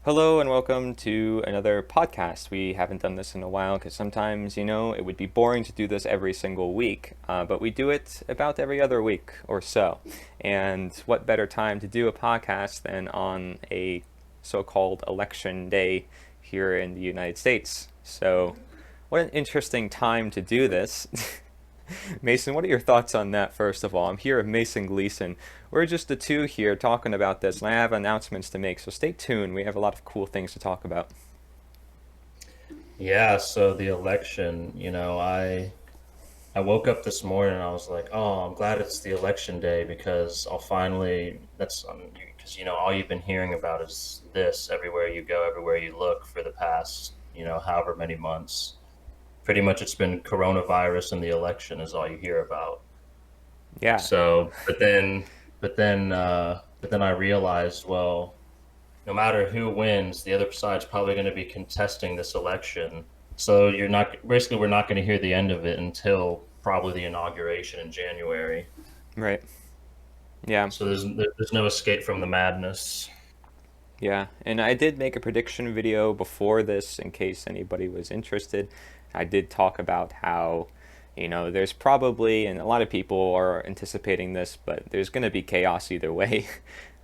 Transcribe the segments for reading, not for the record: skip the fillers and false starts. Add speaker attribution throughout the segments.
Speaker 1: Hello and welcome to another podcast. We haven't done this in a while because sometimes, it would be boring to do this every single week, but we do it about every other week or so. And what better time to do a podcast than on a so-called election day here in the United States? So, what an interesting time to do this. Mason, what are your thoughts on that, first of all? I'm here with Mason Gleason. We're just the two here talking about this, and I have announcements to make, so stay tuned. We have a lot of cool things to talk about.
Speaker 2: Yeah, so the election, I woke up this morning and I was like, "Oh, I'm glad it's the election day because I'll finally that's because all you've been hearing about is this everywhere you go, everywhere you look for the past, however many months. Pretty much it's been coronavirus and the election is all you hear about."
Speaker 1: Yeah,
Speaker 2: So, but then I realized, well, no matter who wins, the other side's probably going to be contesting this election. So we're not going to hear the end of it until probably the inauguration in January.
Speaker 1: right. Yeah,
Speaker 2: So there's no escape from the madness.
Speaker 1: yeah. And I did make a prediction video before this in case anybody was interested. I did talk about how, there's probably, and a lot of people are anticipating this, but there's going to be chaos either way.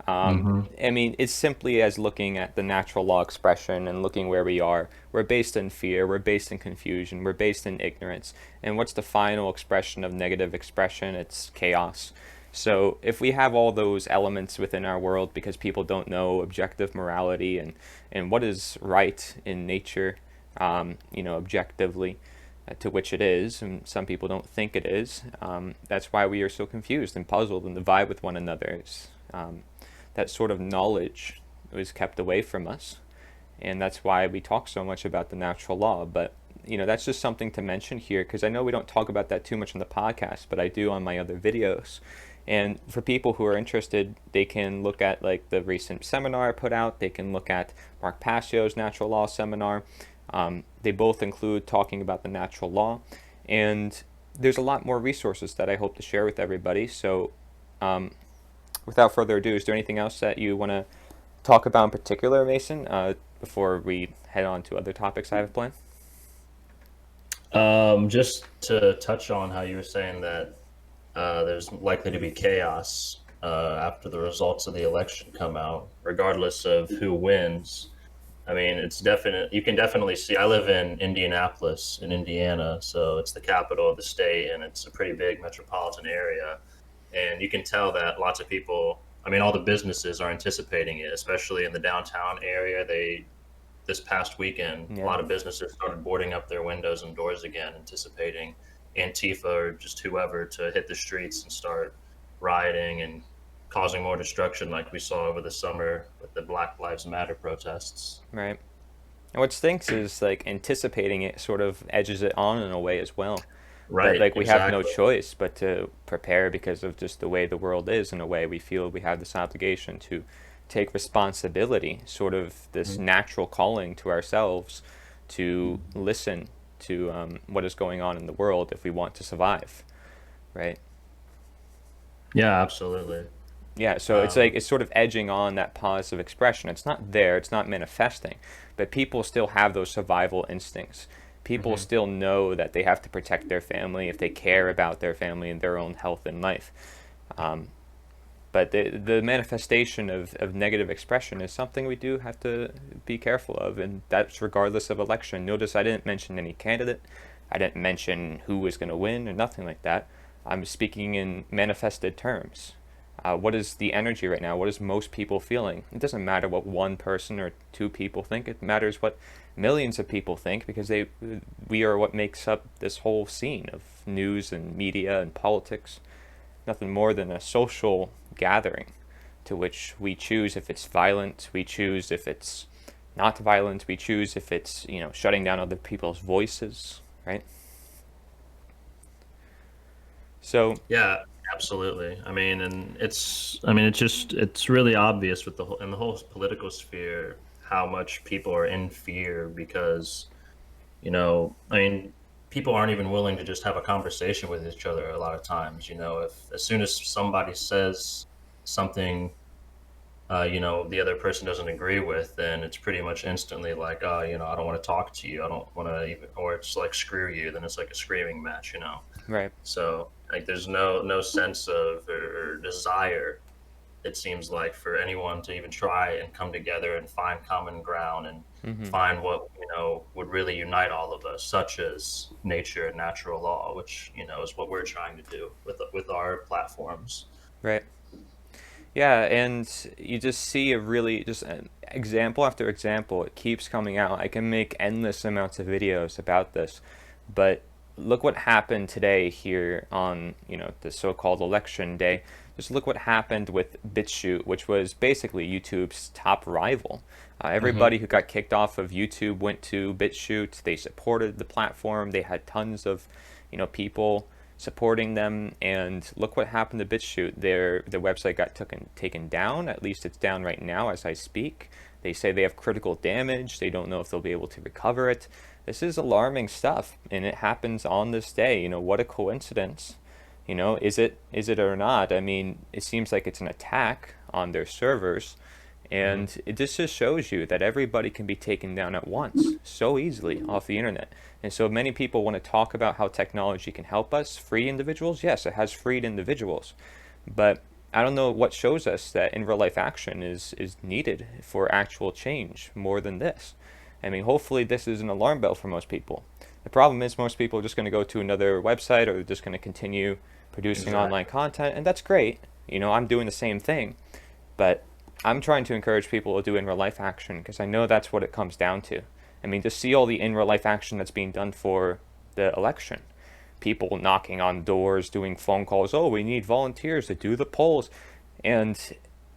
Speaker 2: Hmm.
Speaker 1: I mean, it's simply as looking at the natural law expression and looking where we are. We're based in fear, we're based in confusion, we're based in ignorance. And what's the final expression of negative expression? It's chaos. So if we have all those elements within our world because people don't know objective morality and what is right in nature, objectively, to which it is, and some people don't think it is. That's why we are so confused and puzzled and divide with one another. That sort of knowledge was kept away from us, and that's why we talk so much about the natural law. But that's just something to mention here because I know we don't talk about that too much on the podcast, but I do on my other videos. And for people who are interested, they can look at like the recent seminar I put out. They can look at Mark Passio's natural law seminar. They both include talking about the natural law, and there's a lot more resources that I hope to share with everybody. So, without further ado, is there anything else that you want to talk about in particular, Mason, before we head on to other topics I have planned?
Speaker 2: Just to touch on how you were saying that there's likely to be chaos after the results of the election come out, regardless of who wins. I mean, it's definite. You can definitely see. I live in Indianapolis, in Indiana, so it's the capital of the state, and it's a pretty big metropolitan area. And you can tell that lots of people. I mean, all the businesses are anticipating it, especially in the downtown area. This past weekend, a
Speaker 1: Yeah,
Speaker 2: lot of businesses started boarding up their windows and doors again, anticipating Antifa or just whoever to hit the streets and start rioting and causing more destruction, like we saw over the summer with the Black Lives Matter protests.
Speaker 1: right. And what stinks is like anticipating it sort of edges it on in a way as well. That
Speaker 2: Right,
Speaker 1: like we have no
Speaker 2: exactly.
Speaker 1: choice but to prepare because of just the way the world is. In a way, we feel we have this obligation to take responsibility, sort of this
Speaker 2: Mhm.
Speaker 1: natural calling to ourselves to listen to what is going on in the world if we want to survive, right?
Speaker 2: Yeah, absolutely.
Speaker 1: Yeah, so it's like
Speaker 2: Um,
Speaker 1: it's sort of edging on that positive expression. It's not there, it's not manifesting, but people still have those survival instincts. People
Speaker 2: mhm.
Speaker 1: still know that they have to protect their family if they care about their family and their own health and life. Um, but the manifestation of negative expression is something we do have to be careful of, and that's regardless of election. Notice I didn't mention any candidate, I didn't mention who was going to win, or nothing like that. I'm speaking in manifested terms. What is the energy right now? What is most people feeling? It doesn't matter what one person or two people think. It matters what millions of people think because we are what makes up this whole scene of news and media and politics. Nothing more than a social gathering to which we choose if it's violent, we choose if it's not violent, we choose if it's, shutting down other people's voices, right? So,
Speaker 2: Yeah, absolutely. I mean, it's really obvious with in the whole political sphere how much people are in fear because, I mean, people aren't even willing to just have a conversation with each other a lot of times. If as soon as somebody says something the other person doesn't agree with, then it's pretty much instantly like, oh, I don't want to talk to you. I don't want to even, or it's like screw you. Then it's like a screaming match.
Speaker 1: Right.
Speaker 2: So like, there's no sense of or desire, it seems like, for anyone to even try and come together and find common ground and
Speaker 1: Mm-hmm.
Speaker 2: find what would really unite all of us, such as nature and natural law, which is what we're trying to do with our platforms.
Speaker 1: Right. Yeah, and you just see a really just an example after example. It keeps coming out. I can make endless amounts of videos about this, but look what happened today here on the so-called election day. Just look what happened with BitChute, which was basically YouTube's top rival.
Speaker 2: Hmm.
Speaker 1: Everybody who got kicked off of YouTube went to BitChute. They supported the platform. They had tons of people supporting them, and look what happened to BitChute. Their website got taken down. At least it's down right now as I speak. They say they have critical damage. They don't know if they'll be able to recover it. This is alarming stuff, and it happens on this day. What a coincidence. Is it or not? I mean, it seems like it's an attack on their servers,
Speaker 2: Hmm.
Speaker 1: and it just shows you that everybody can be taken down at once so easily off the internet. And so many people want to talk about how technology can help us free individuals. Yes, it has freed individuals, but I don't know what shows us that in real life action is needed for actual change more than this. I mean, hopefully this is an alarm bell for most people. The problem is most people are just going to go to another website, or they're just going to continue producing online
Speaker 2: Exactly.
Speaker 1: content, and that's great. I'm doing the same thing, but I'm trying to encourage people to do in real life action because I know that's what it comes down to. I mean, to see all the in real life action that's being done for the election, people knocking on doors, doing phone calls. Oh, we need volunteers to do the polls. And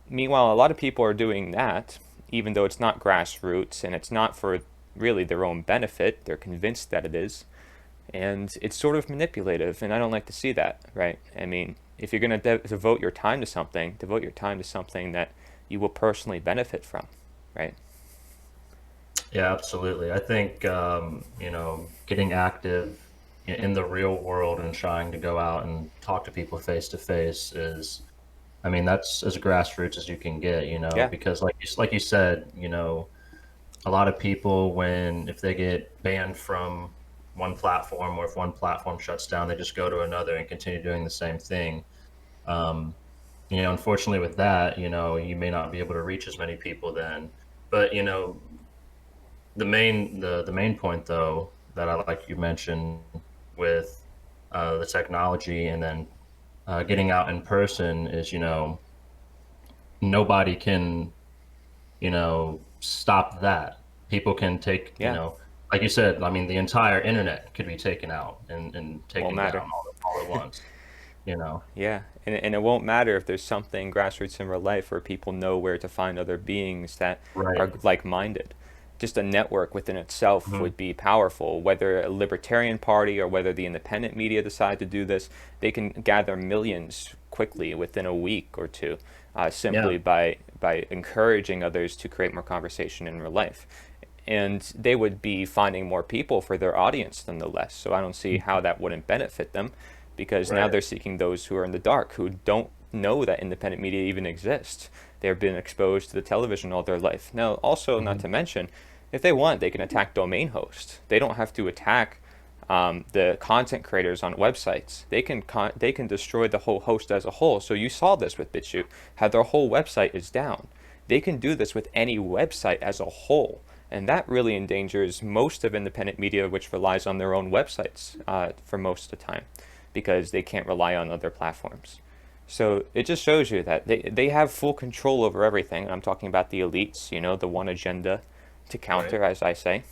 Speaker 1: meanwhile, a lot of people are doing that, even though it's not grassroots and it's not for really their own benefit. They're convinced that it is. And it's sort of manipulative, and I don't like to see that, right? I mean, if you're going to devote your time to something, devote your time to something that you will personally benefit from, right?
Speaker 2: Yeah, absolutely. I think getting active in the real world and trying to go out and talk to people face to face is, I mean, that's as grassroots as you can get,
Speaker 1: Yeah.
Speaker 2: because like you said, a lot of people, when if they get banned from one platform, or if one platform shuts down, they just go to another and continue doing the same thing. Um, Unfortunately with that, you may not be able to reach as many people then. But the main point though that I like you mentioned with the technology, and then getting out in person, is nobody can stop that. People can take,
Speaker 1: Yeah.
Speaker 2: like you said, I mean, the entire internet could be taken out and
Speaker 1: Won't
Speaker 2: taken
Speaker 1: matter.
Speaker 2: down all at once.
Speaker 1: Yeah, and it won't matter if there's something grassroots in real life where people know where to find other beings that
Speaker 2: Right.
Speaker 1: are like-minded. Just a network within itself
Speaker 2: Hmm.
Speaker 1: would be powerful. Whether a libertarian party or whether the independent media decide to do this, they can gather millions quickly within a week or two,
Speaker 2: Yeah.
Speaker 1: simply by encouraging others to create more conversation in real life. And they would be finding more people for their audience nonetheless. So I don't see how that wouldn't benefit them, because now
Speaker 2: Right.
Speaker 1: they're seeking those who are in the dark, who don't know that independent media even exists. They've been exposed to the television all their life. Now, also, not
Speaker 2: Hmm.
Speaker 1: to mention, if they want, they can attack domain hosts. They don't have to attack the content creators on websites. They can destroy the whole host as a whole. So you saw this with BitChute, how their whole website is down. They can do this with any website as a whole, and that really endangers most of independent media, which relies on their own websites for most of the time, because they can't rely on other platforms. So it just shows you that they have full control over everything. I'm talking about the elites, the one agenda to
Speaker 2: Right.
Speaker 1: counter, as I say,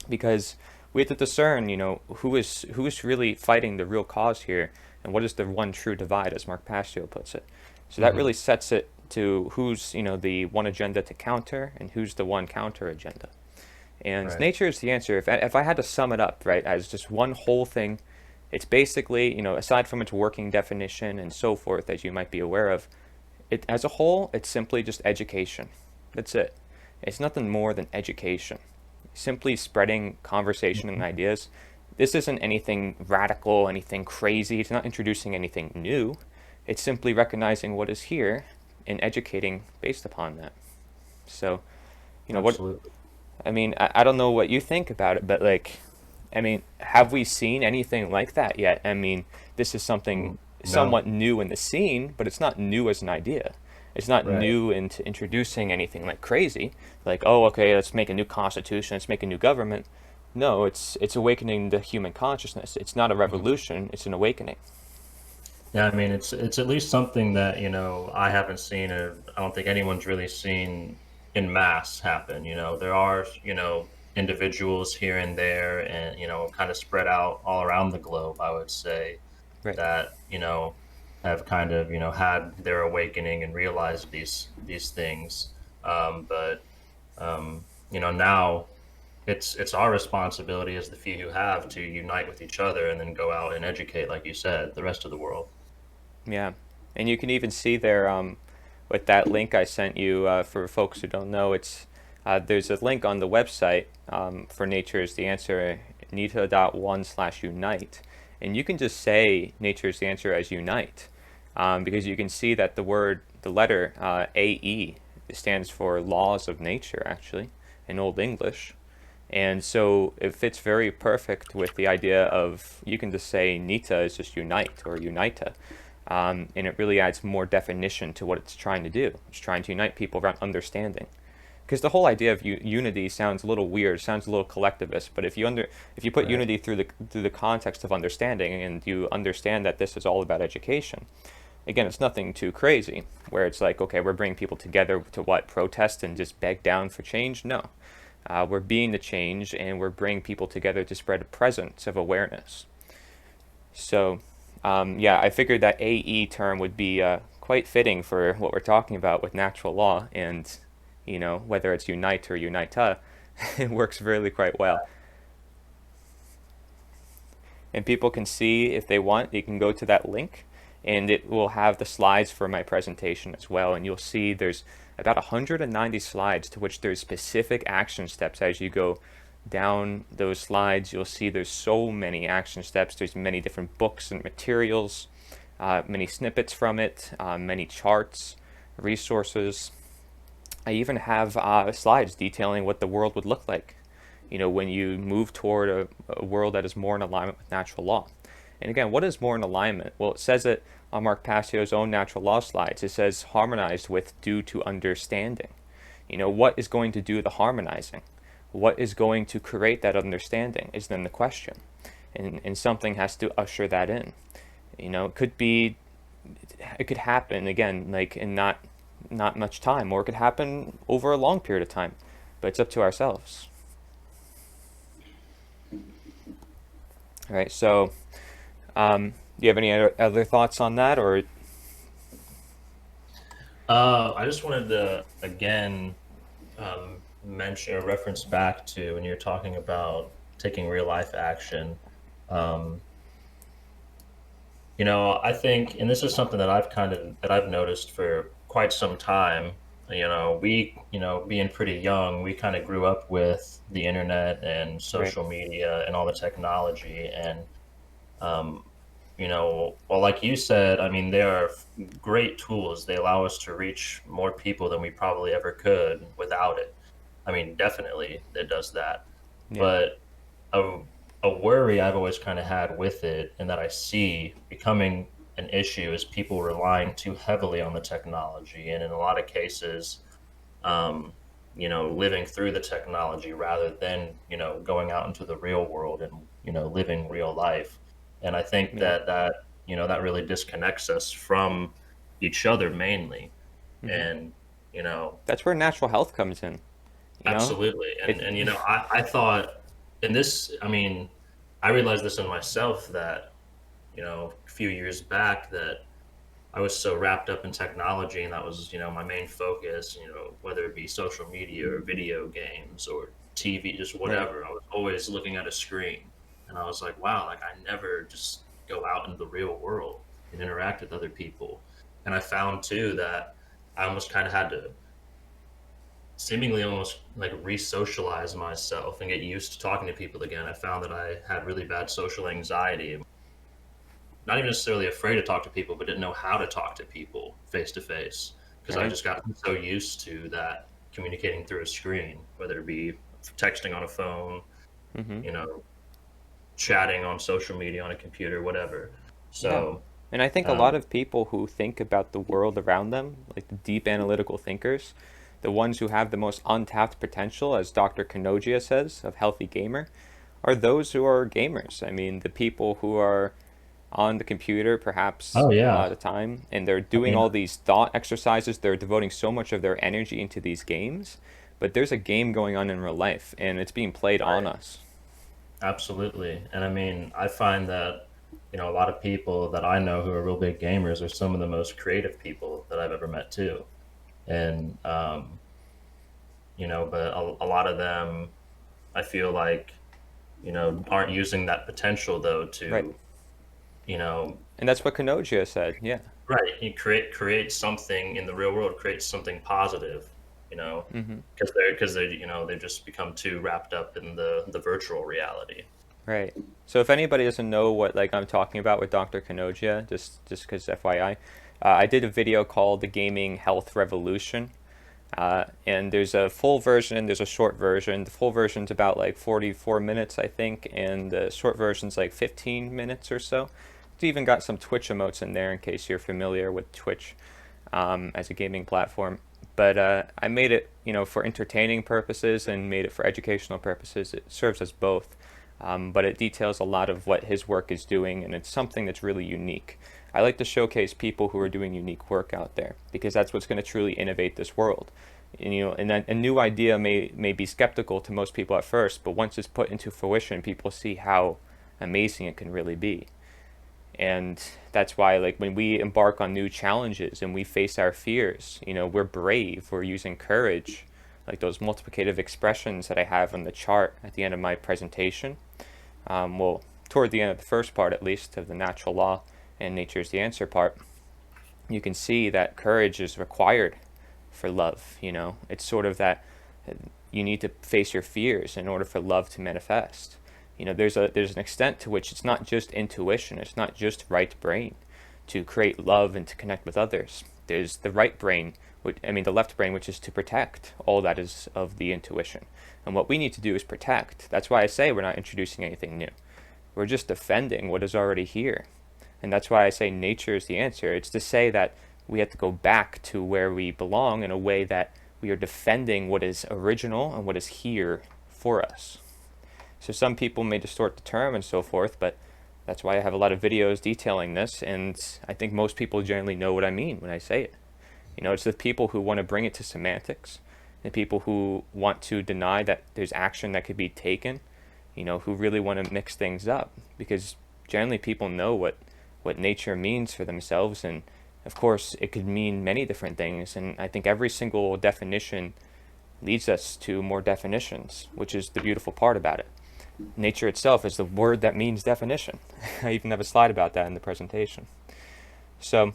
Speaker 1: because we have to discern, who is really fighting the real cause here, and what is the one true divide, as Mark Pastio puts it. So that
Speaker 2: Hmm.
Speaker 1: really sets it to who's the one agenda to counter and who's the one counter agenda. And
Speaker 2: Right.
Speaker 1: nature is the answer. If I had to sum it up, right, as just one whole thing, it's basically, aside from its working definition and so forth, as you might be aware of, it as a whole, it's simply just education. That's it. It's nothing more than education. Simply spreading conversation and
Speaker 2: Mhm.
Speaker 1: ideas. This isn't anything radical, anything crazy. It's not introducing anything new. It's simply recognizing what is here and educating based upon that. So, what
Speaker 2: Absolutely.
Speaker 1: I mean, I don't know what you think about it, but like, I mean, have we seen anything like that yet? I mean, this is something
Speaker 2: No.
Speaker 1: somewhat new in the scene, but it's not new as an idea. It's not
Speaker 2: Right.
Speaker 1: new into introducing anything like crazy, like, oh, okay, let's make a new constitution, let's make a new government. No, it's awakening the human consciousness. It's not a
Speaker 2: Mhm.
Speaker 1: revolution; it's an awakening.
Speaker 2: Yeah, I mean, it's at least something that I haven't seen, or I don't think anyone's really seen in mass happen. There are individuals here and there, and kind of spread out all around the globe. I would say
Speaker 1: Right.
Speaker 2: that have kind of had their awakening and realized these things. But now it's our responsibility as the few who have to unite with each other and then go out and educate, like you said, the rest of the world.
Speaker 1: Yeah, and you can even see there with that link I sent you for folks who don't know. There's a link on the website for Nature is the Answer, nita.one/unite, and you can just say Nature is the Answer as unite, because you can see that the letter AE stands for laws of nature actually in Old English. And so it fits very perfect with the idea of you can just say NITA is just unite or unita. And it really adds more definition to what it's trying to do. It's trying to unite people around understanding. Because the whole idea of unity sounds a little weird, sounds a little collectivist. But if you put
Speaker 2: Right.
Speaker 1: unity through the context of understanding, and you understand that this is all about education, again, it's nothing too crazy. Where it's like, okay, we're bringing people together to what, protest and just beg down for change? No, we're being the change, and we're bringing people together to spread a presence of awareness. So, yeah, I figured that AE term would be quite fitting for what we're talking about with natural law, and whether it's unite or unita, it works really quite well. And people can see if they want, they can go to that link, and it will have the slides for my presentation as well. And you'll see there's about 190 slides to which there's specific action steps as you go down those slides. You'll see there's so many action steps. There's many different books and materials, many snippets from it, many charts, resources. I even have slides detailing what the world would look like, when you move toward a world that is more in alignment with natural law. And again, what is more in alignment? Well, it says it on Mark Passio's own natural law slides. It says harmonized with due to understanding. What is going to do the harmonizing? What is going to create that understanding is then the question. And something has to usher that in. It could happen again, like in not much time, or it could happen over a long period of time. But it's up to ourselves. All right. So, do you have any other thoughts on that, or
Speaker 2: I just wanted to again mention or reference back to when you're talking about taking real life action. Um, I think, and this is something that I've noticed for quite some time. Being pretty young, we kind of grew up with the internet and
Speaker 1: right?
Speaker 2: social media and all the technology, and um, well, like you said, I mean, they are great tools. They allow us to reach more people than we probably ever could without it. I mean, definitely it does that.
Speaker 1: Yeah.
Speaker 2: But a, a worry I've always kind of had with it, and that I see becoming an issue, is people relying too heavily on the technology. And in a lot of cases, um, living through the technology rather than, going out into the real world and, living real life. And I think
Speaker 1: Yeah.
Speaker 2: that really disconnects us from each other mainly.
Speaker 1: Hmm.
Speaker 2: And, you know,
Speaker 1: That's where natural health comes in. You know,
Speaker 2: absolutely. And,
Speaker 1: it.
Speaker 2: and, I thought, and this, I mean, I realized this in myself that, a few years back, that I was so wrapped up in technology, and that was, my main focus, whether it be social media or video games or TV, just
Speaker 1: Right.
Speaker 2: whatever. I was always looking at a screen. And I was like, wow, like I never just go out into the real world and interact with other people. And I found too that I almost kind of had to seemingly almost like re-socialize myself and get used to talking to people again. I found that I had really bad social anxiety, not even necessarily afraid to talk to people, but didn't know how to talk to people face to face. because I
Speaker 1: Right.
Speaker 2: just got so used to that communicating through a screen, whether it be texting on a phone,
Speaker 1: Mm-hmm.
Speaker 2: you know, chatting on social media on a computer, whatever.
Speaker 1: Yeah.
Speaker 2: So,
Speaker 1: And I think a lot
Speaker 2: um,
Speaker 1: of people who think about the world around them, like the deep analytical thinkers, the ones who have the most untapped potential, as Dr. Kanogia says, of healthy gamer, are those who are gamers. I mean, the people who are on the computer perhaps
Speaker 2: oh
Speaker 1: a lot
Speaker 2: yeah,
Speaker 1: of the time and they're
Speaker 2: I
Speaker 1: doing
Speaker 2: mean,
Speaker 1: all these thought exercises, they're devoting so much of their energy into these games, but there's a game going on in real life and it's being played on
Speaker 2: right,
Speaker 1: us.
Speaker 2: absolutely. And I mean, I find that a lot of people that I know who are real big gamers are some of the most creative people that I've ever met too. And but a lot of them, I feel like, aren't using that potential though
Speaker 1: Right.
Speaker 2: to, you know,
Speaker 1: And that's what Kanogia said. Yeah.
Speaker 2: right, you create something in the real world, create something positive,
Speaker 1: Mm-hmm.
Speaker 2: because they've just become too wrapped up in the virtual reality.
Speaker 1: Right. So if anybody doesn't know what like I'm talking about with Dr. Kanogia, just because FYI, I did a video called "The Gaming Health Revolution," and there's a full version, there's a short version. The full version's about like 44 minutes, I think, and the short version's like 15 minutes or so. It's even got some Twitch emotes in there in case you're familiar with Twitch as a gaming platform. But I made it, for entertaining purposes and made it for educational purposes. It serves as both. But it details a lot of what his work is doing, and it's something that's really unique. I like to showcase people who are doing unique work out there because that's what's going to truly innovate this world. And a new idea may be skeptical to most people at first, but once it's put into fruition, people see how amazing it can really be. And that's why, like, when we embark on new challenges and we face our fears, we're brave, we're using courage, like those multiplicative expressions that I have on the chart at the end of my presentation. Well, toward the end of the first part, at least, of the natural law and nature's the answer part, you can see that courage is required for love. It's sort of that you need to face your fears in order for love to manifest. There's an extent to which it's not just intuition, it's not just right brain to create love and to connect with others. There's the right brain, the left brain, which is to protect all that is of the intuition. And what we need to do is protect. That's why I say we're not introducing anything new. We're just defending what is already here. And that's why I say nature is the answer. It's to say that we have to go back to where we belong in a way that we are defending what is original and what is here for us. So some people may distort the term and so forth, but that's why I have a lot of videos detailing this, and I think most people generally know what I mean when I say it. It's the people who want to bring it to semantics, the people who want to deny that there's action that could be taken, who really want to mix things up, because generally people know what nature means for themselves, and of course it could mean many different things, and I think every single definition leads us to more definitions, which is the beautiful part about it. Nature itself is the word that means definition. I even have a slide about that in the presentation. So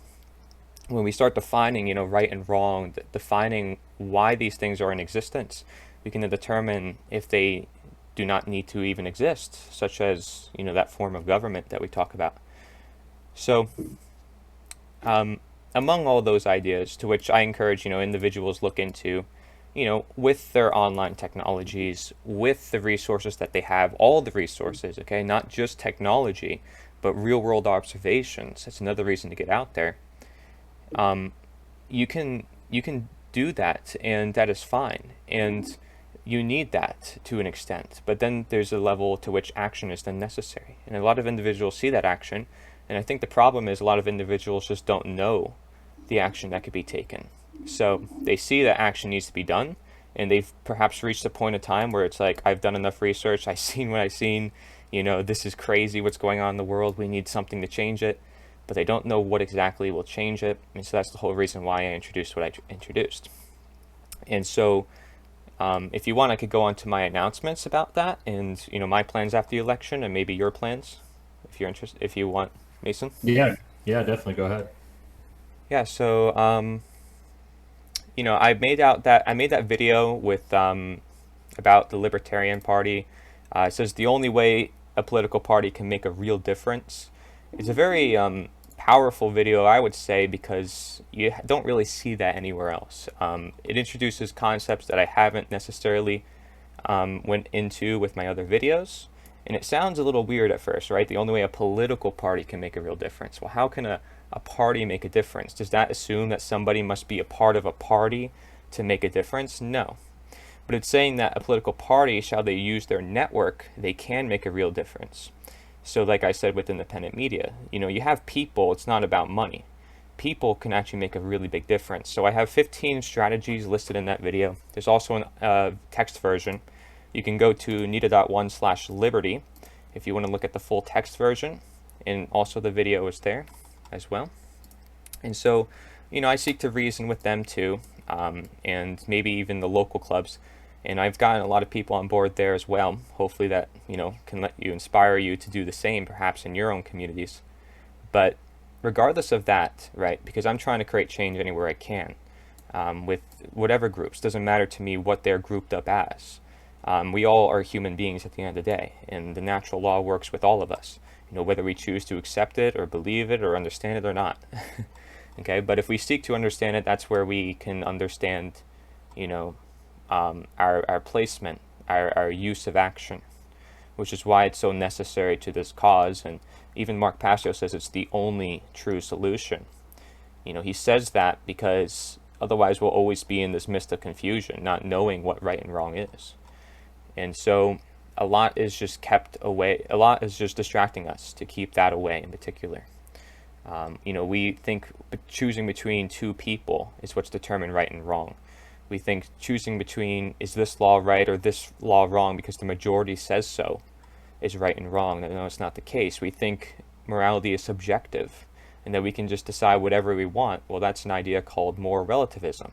Speaker 1: when we start defining, right and wrong, defining why these things are in existence, we can then determine if they do not need to even exist, such as, that form of government that we talk about. So among all those ideas, to which I encourage, individuals look into, with their online technologies, with the resources that they have, all the resources, okay, not just technology, but real world observations. That's another reason to get out there. You can do that, and that is fine. And you need that to an extent, but then there's a level to which action is then necessary. And a lot of individuals see that action, and I think the problem is a lot of individuals just don't know the action that could be taken. So they see that action needs to be done, and they've perhaps reached a point of time where it's like, I've done enough research, I've seen what I've seen, this is crazy what's going on in the world, we need something to change it, but they don't know what exactly will change it. And so that's the whole reason why I introduced what I introduced. And so if you want, I could go on to my announcements about that, and my plans after the election, and maybe your plans, if you're interested, if you want, Mason.
Speaker 2: Yeah, yeah, definitely. Go ahead.
Speaker 1: Yeah. So I made that video with about the Libertarian Party. It says the only way a political party can make a real difference is a very powerful video, I would say, because you don't really see that anywhere else. It introduces concepts that I haven't necessarily went into with my other videos. And it sounds a little weird at first, right? The only way a political party can make a real difference. Well, how can a party make a difference? Does that assume that somebody must be a part of a party to make a difference? No. But it's saying that a political party, shall they use their network, they can make a real difference. So like I said with independent media, you have people, it's not about money. People can actually make a really big difference. So I have 15 strategies listed in that video. There's also a text version. You can go to nita.one/liberty if you want to look at the full text version, and also the video is there as well. And so, I seek to reason with them too, and maybe even the local clubs. And I've gotten a lot of people on board there as well. Hopefully that, can let you inspire you to do the same, perhaps in your own communities. But regardless of that, right, because I'm trying to create change anywhere I can, with whatever groups, doesn't matter to me what they're grouped up as. We all are human beings at the end of the day, and the natural law works with all of us, whether we choose to accept it or believe it or understand it or not. Okay, but if we seek to understand it, that's where we can understand, our placement, our use of action, which is why it's so necessary to this cause. And even Mark Passio says it's the only true solution. He says that because otherwise we'll always be in this mist of confusion, not knowing what right and wrong is. And so a lot is just kept away. A lot is just distracting us to keep that away in particular. We think choosing between two people is what's determined right and wrong. We think choosing between is this law right or this law wrong because the majority says so is right and wrong. No, it's not the case. We think morality is subjective and that we can just decide whatever we want. Well, that's an idea called moral relativism.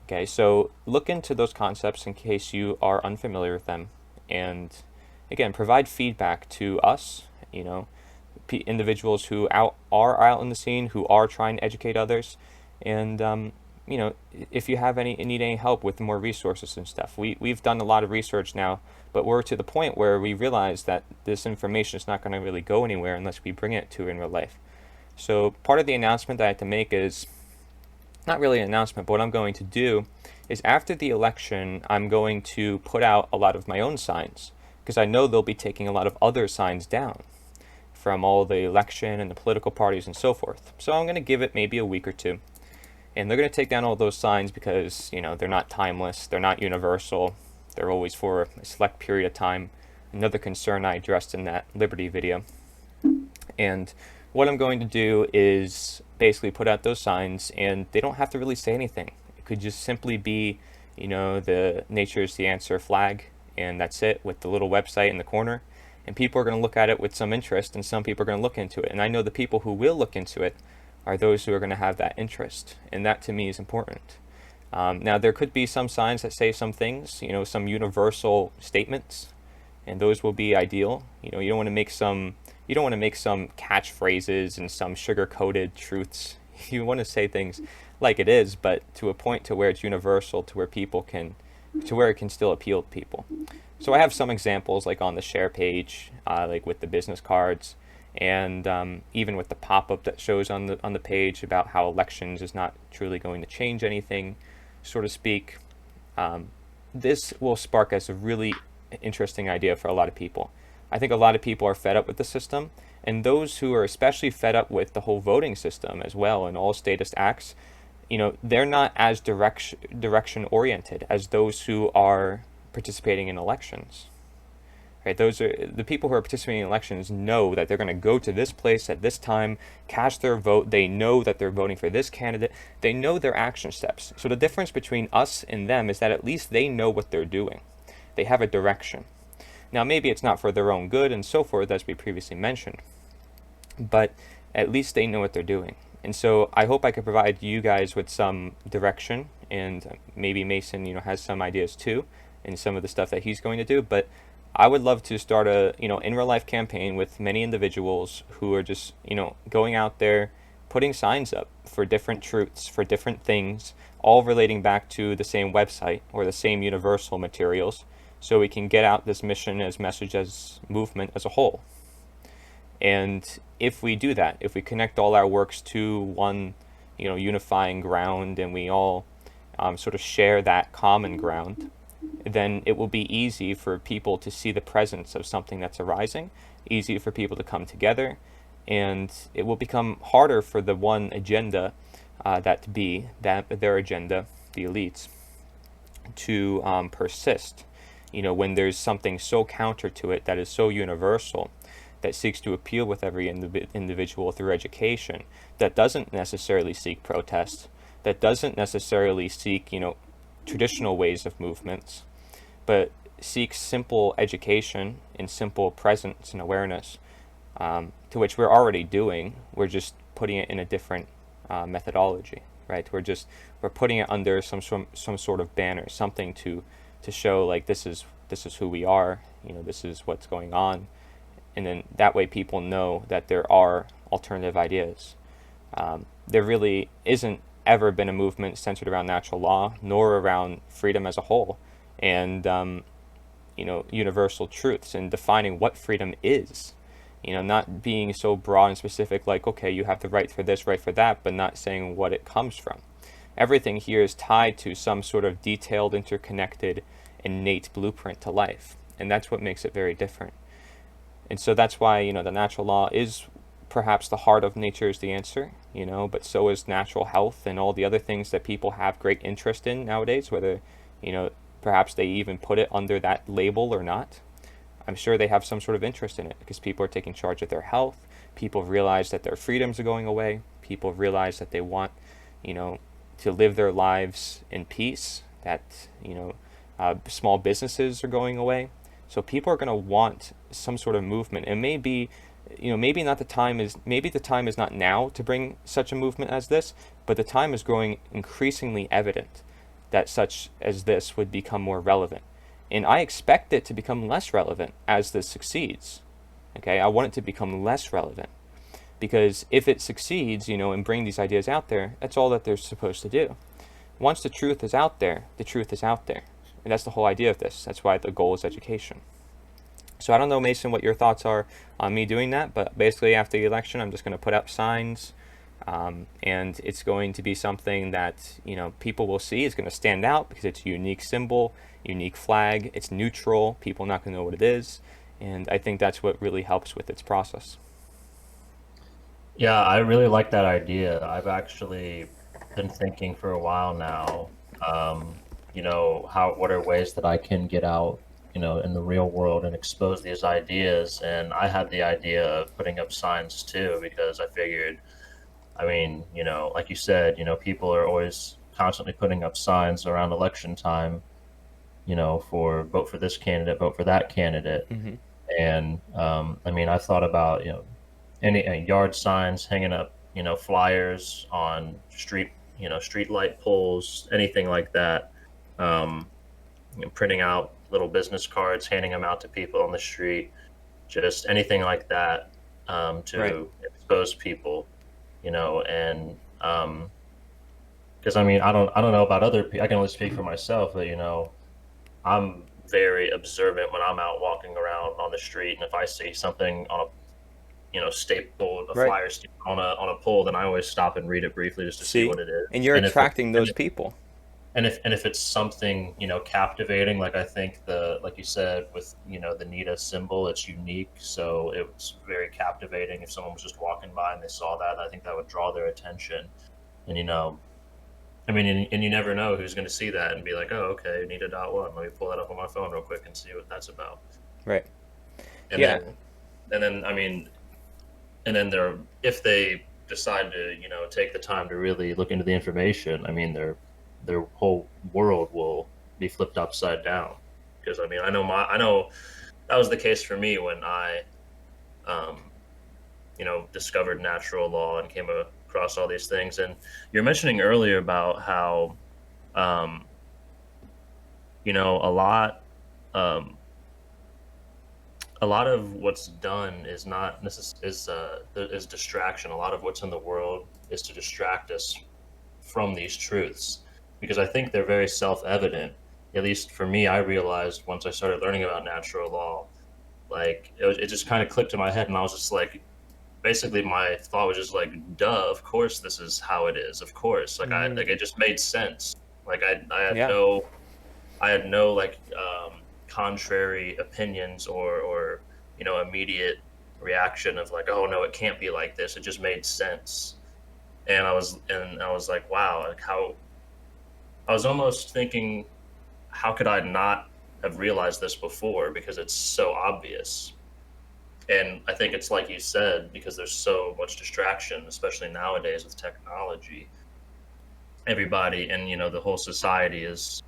Speaker 1: Okay, so look into those concepts in case you are unfamiliar with them. And again, provide feedback to us, individuals who are out in the scene, who are trying to educate others. And, if you need any help with more resources and stuff, we've done a lot of research now, but we're to the point where we realize that this information is not going to really go anywhere unless we bring it to in real life. So part of the announcement that I have to make is not really an announcement, but what I'm going to do is after the election, I'm going to put out a lot of my own signs because I know they'll be taking a lot of other signs down from all the election and the political parties and so forth. So I'm going to give it maybe a week or two. And they're going to take down all those signs because, they're not timeless, they're not universal, they're always for a select period of time. Another concern I addressed in that Liberty video. And what I'm going to do is basically put out those signs, and they don't have to really say anything. It could just simply be, the nature is the answer flag, and that's it, with the little website in the corner. And people are going to look at it with some interest, and some people are going to look into it. And I know the people who will look into it are those who are going to have that interest, and that to me is important. Now there could be some signs that say some things, some universal statements, and those will be ideal. You don't want to make some catchphrases and some sugar-coated truths. You want to say things like it is, but to a point to where it's universal, to where it can still appeal to people. So I have some examples like on the share page, like with the business cards, and even with the pop-up that shows on the page about how elections is not truly going to change anything, so to speak. This will spark as a really interesting idea for a lot of people. I think a lot of people are fed up with the system, and those who are especially fed up with the whole voting system as well and all statist acts, they're not as direction oriented as those who are participating in elections. Right? Those are the people who are participating in elections know that they're going to go to this place at this time, cast their vote. They know that they're voting for this candidate. They know their action steps. So the difference between us and them is that at least they know what they're doing. They have a direction. Now, maybe it's not for their own good and so forth, as we previously mentioned, but at least they know what they're doing. And so I hope I could provide you guys with some direction, and maybe Mason, has some ideas too, in some of the stuff that he's going to do. But I would love to start a, in real life campaign with many individuals who are just, going out there, putting signs up for different truths, for different things, all relating back to the same website or the same universal materials, so we can get out this mission as message as movement as a whole. And if we do that, if we connect all our works to one, unifying ground, and we all sort of share that common ground, then it will be easy for people to see the presence of something that's arising, easy for people to come together, and it will become harder for the one agenda, that be that their agenda, the elites, to persist. When there's something so counter to it that is so universal, that seeks to appeal with every individual through education, that doesn't necessarily seek protest, that doesn't necessarily seek, traditional ways of movements, but seeks simple education and simple presence and awareness, to which we're already doing. We're just putting it in a different methodology, right? We're putting it under some sort of banner, something to show like this is who we are. This is what's going on, and then that way people know that there are alternative ideas. There really isn't ever been a movement centered around natural law, nor around freedom as a whole, and universal truths, and defining what freedom is. Not being so broad and specific, like, okay, you have the right for this, right for that, but not saying what it comes from. Everything here is tied to some sort of detailed, interconnected, innate blueprint to life, and that's what makes it very different. And so that's why, the natural law is perhaps the heart of nature is the answer, but so is natural health and all the other things that people have great interest in nowadays, whether, perhaps they even put it under that label or not. I'm sure they have some sort of interest in it because people are taking charge of their health. People realize that their freedoms are going away. People realize that they want, to live their lives in peace, that, small businesses are going away. So people are going to want some sort of movement. And maybe, maybe the time is not now to bring such a movement as this, but the time is growing increasingly evident that such as this would become more relevant. And I expect it to become less relevant as this succeeds. Okay, I want it to become less relevant because if it succeeds, and bring these ideas out there, that's all that they're supposed to do. Once the truth is out there, the truth is out there. And that's the whole idea of this. That's why the goal is education. So I don't know, Mason, what your thoughts are on me doing that, but basically after the election, I'm just going to put up signs, and it's going to be something that, people will see. It's going to stand out because it's a unique symbol, unique flag. It's neutral. People are not going to know what it is. And I think that's what really helps with its process.
Speaker 2: Yeah, I really like that idea. I've actually been thinking for a while now, what are ways that I can get out, in the real world and expose these ideas. And I had the idea of putting up signs too, because I figured, I mean, like you said, people are always constantly putting up signs around election time, for vote for this candidate, vote for that candidate.
Speaker 1: Mm-hmm.
Speaker 2: And I mean, I thought about, any yard signs hanging up, flyers on street light poles, anything like that. Um, Printing out little business cards, handing them out to people on the street, just anything like that,
Speaker 1: Right.
Speaker 2: to expose people, and because I mean, I don't know about other people. I can only speak for myself, but I'm very observant when I'm out walking around on the street, and if I see something on a stapled a
Speaker 1: Right.
Speaker 2: flyer on a pole, then I always stop and read it briefly just to see
Speaker 1: See?
Speaker 2: what it
Speaker 1: And
Speaker 2: is.
Speaker 1: you're
Speaker 2: And if it,
Speaker 1: attracting
Speaker 2: and
Speaker 1: those people.
Speaker 2: if it's something captivating, like I think like you said with the NITA symbol, it's unique, so it's very captivating. If someone was just walking by and they saw that, I think that would draw their attention. And I mean, and you never know who's going to see that and be like, oh, okay, nita.one. Let me pull that up on my phone real quick and see what that's about.
Speaker 1: Right.
Speaker 2: And
Speaker 1: Yeah.
Speaker 2: then I mean, and then if they decide to take the time to really look into the information, I mean their whole world will be flipped upside down. Because I mean, I know that was the case for me when I um, discovered natural law and came across all these things. And you're mentioning earlier about how um, a lot um, a lot of what's done is not is distraction. A lot of what's in the world is to distract us from these truths, because I think they're very self-evident. At least for me, I realized once I started learning about natural law, like it just kind of clicked in my head, and I was just like, basically my thought was just like, duh, of course this is how it is. Of course.
Speaker 1: Hmm.
Speaker 2: Like it just made sense. Like
Speaker 1: Yeah.
Speaker 2: I had no like contrary opinions or immediate reaction of like, oh no, it can't be like this. It just made sense. And I was like, wow, like how I was almost thinking, how could I not have realized this before, because it's so obvious. And I think it's like you said, because there's so much distraction, especially nowadays with technology. Everybody and the whole society is,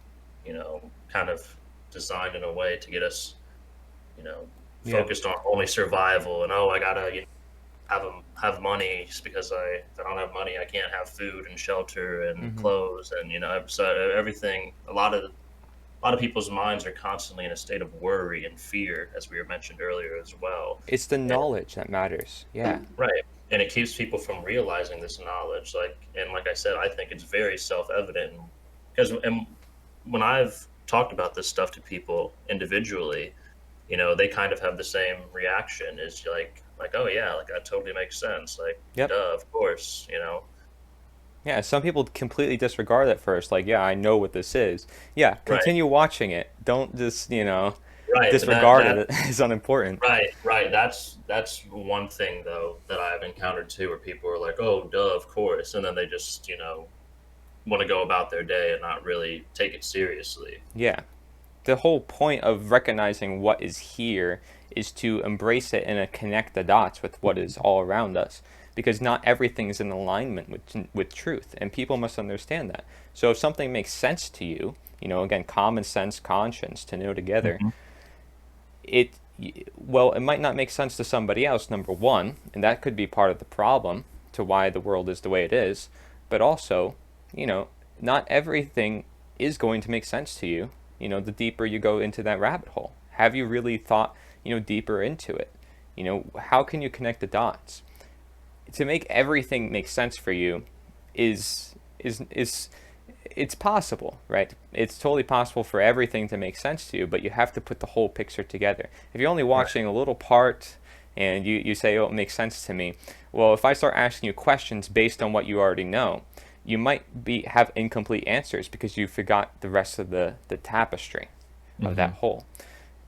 Speaker 2: kind of designed in a way to get us,
Speaker 1: Yeah.
Speaker 2: focused on only survival, and oh, I gotta have money, just because if I don't have money, I can't have food and shelter and
Speaker 1: Hmm.
Speaker 2: clothes, and so everything. A lot of people's minds are constantly in a state of worry and fear, as we were mentioned earlier as well.
Speaker 1: It's the
Speaker 2: And
Speaker 1: knowledge that matters. Yeah.
Speaker 2: right, and it keeps people from realizing this knowledge. Like I said, I think it's very self-evident, because and when I've talked about this stuff to people individually, they kind of have the same reaction. Is like, oh yeah, like that totally makes sense. Like,
Speaker 1: Yep.
Speaker 2: duh, of course.
Speaker 1: Yeah, some people completely disregard it first, like, yeah, I know what this is. Yeah,
Speaker 2: Right,
Speaker 1: continue watching it. Don't just,
Speaker 2: right.
Speaker 1: disregard it as unimportant.
Speaker 2: Right. That's one thing though that I've encountered too, where people are like, "Oh, duh, of course," and then they just want to go about their day and not really take it seriously.
Speaker 1: Yeah. The whole point of recognizing what is here is to embrace it and connect the dots with what is all around us. Because not everything is in alignment with truth, and people must understand that. So if something makes sense to you, again, common sense, conscience to know together,
Speaker 2: Hmm.
Speaker 1: it well, it might not make sense to somebody else, number one, and that could be part of the problem to why the world is the way it is. But also, you know, not everything is going to make sense to you. The deeper you go into that rabbit hole, have you really thought, deeper into it? How can you connect the dots? To make everything make sense for you is it's possible, right? It's totally possible for everything to make sense to you, but you have to put the whole picture together. If you're only
Speaker 2: Right.
Speaker 1: watching a little part and you say, oh, it makes sense to me, well, if I start asking you questions based on what you already know, you might have incomplete answers because you forgot the rest of the tapestry of that
Speaker 2: Hmm.
Speaker 1: whole.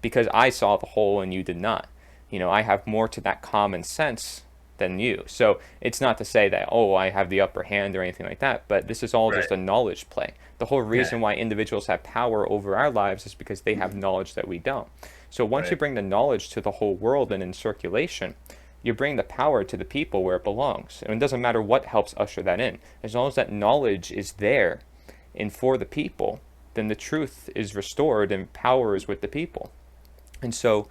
Speaker 1: Because I saw the whole and you did not. I have more to that common sense than you. So it's not to say that, oh, I have the upper hand or anything like that, but this is all
Speaker 2: Right.
Speaker 1: just a knowledge play. The whole
Speaker 2: Yeah.
Speaker 1: reason why individuals have power over our lives is because they have knowledge that we don't. So once you
Speaker 2: Right.
Speaker 1: bring the knowledge to the whole world and in circulation, you bring the power to the people where it belongs. And it doesn't matter what helps usher that in. As long as that knowledge is there and for the people, then the truth is restored and power is with the people. And so,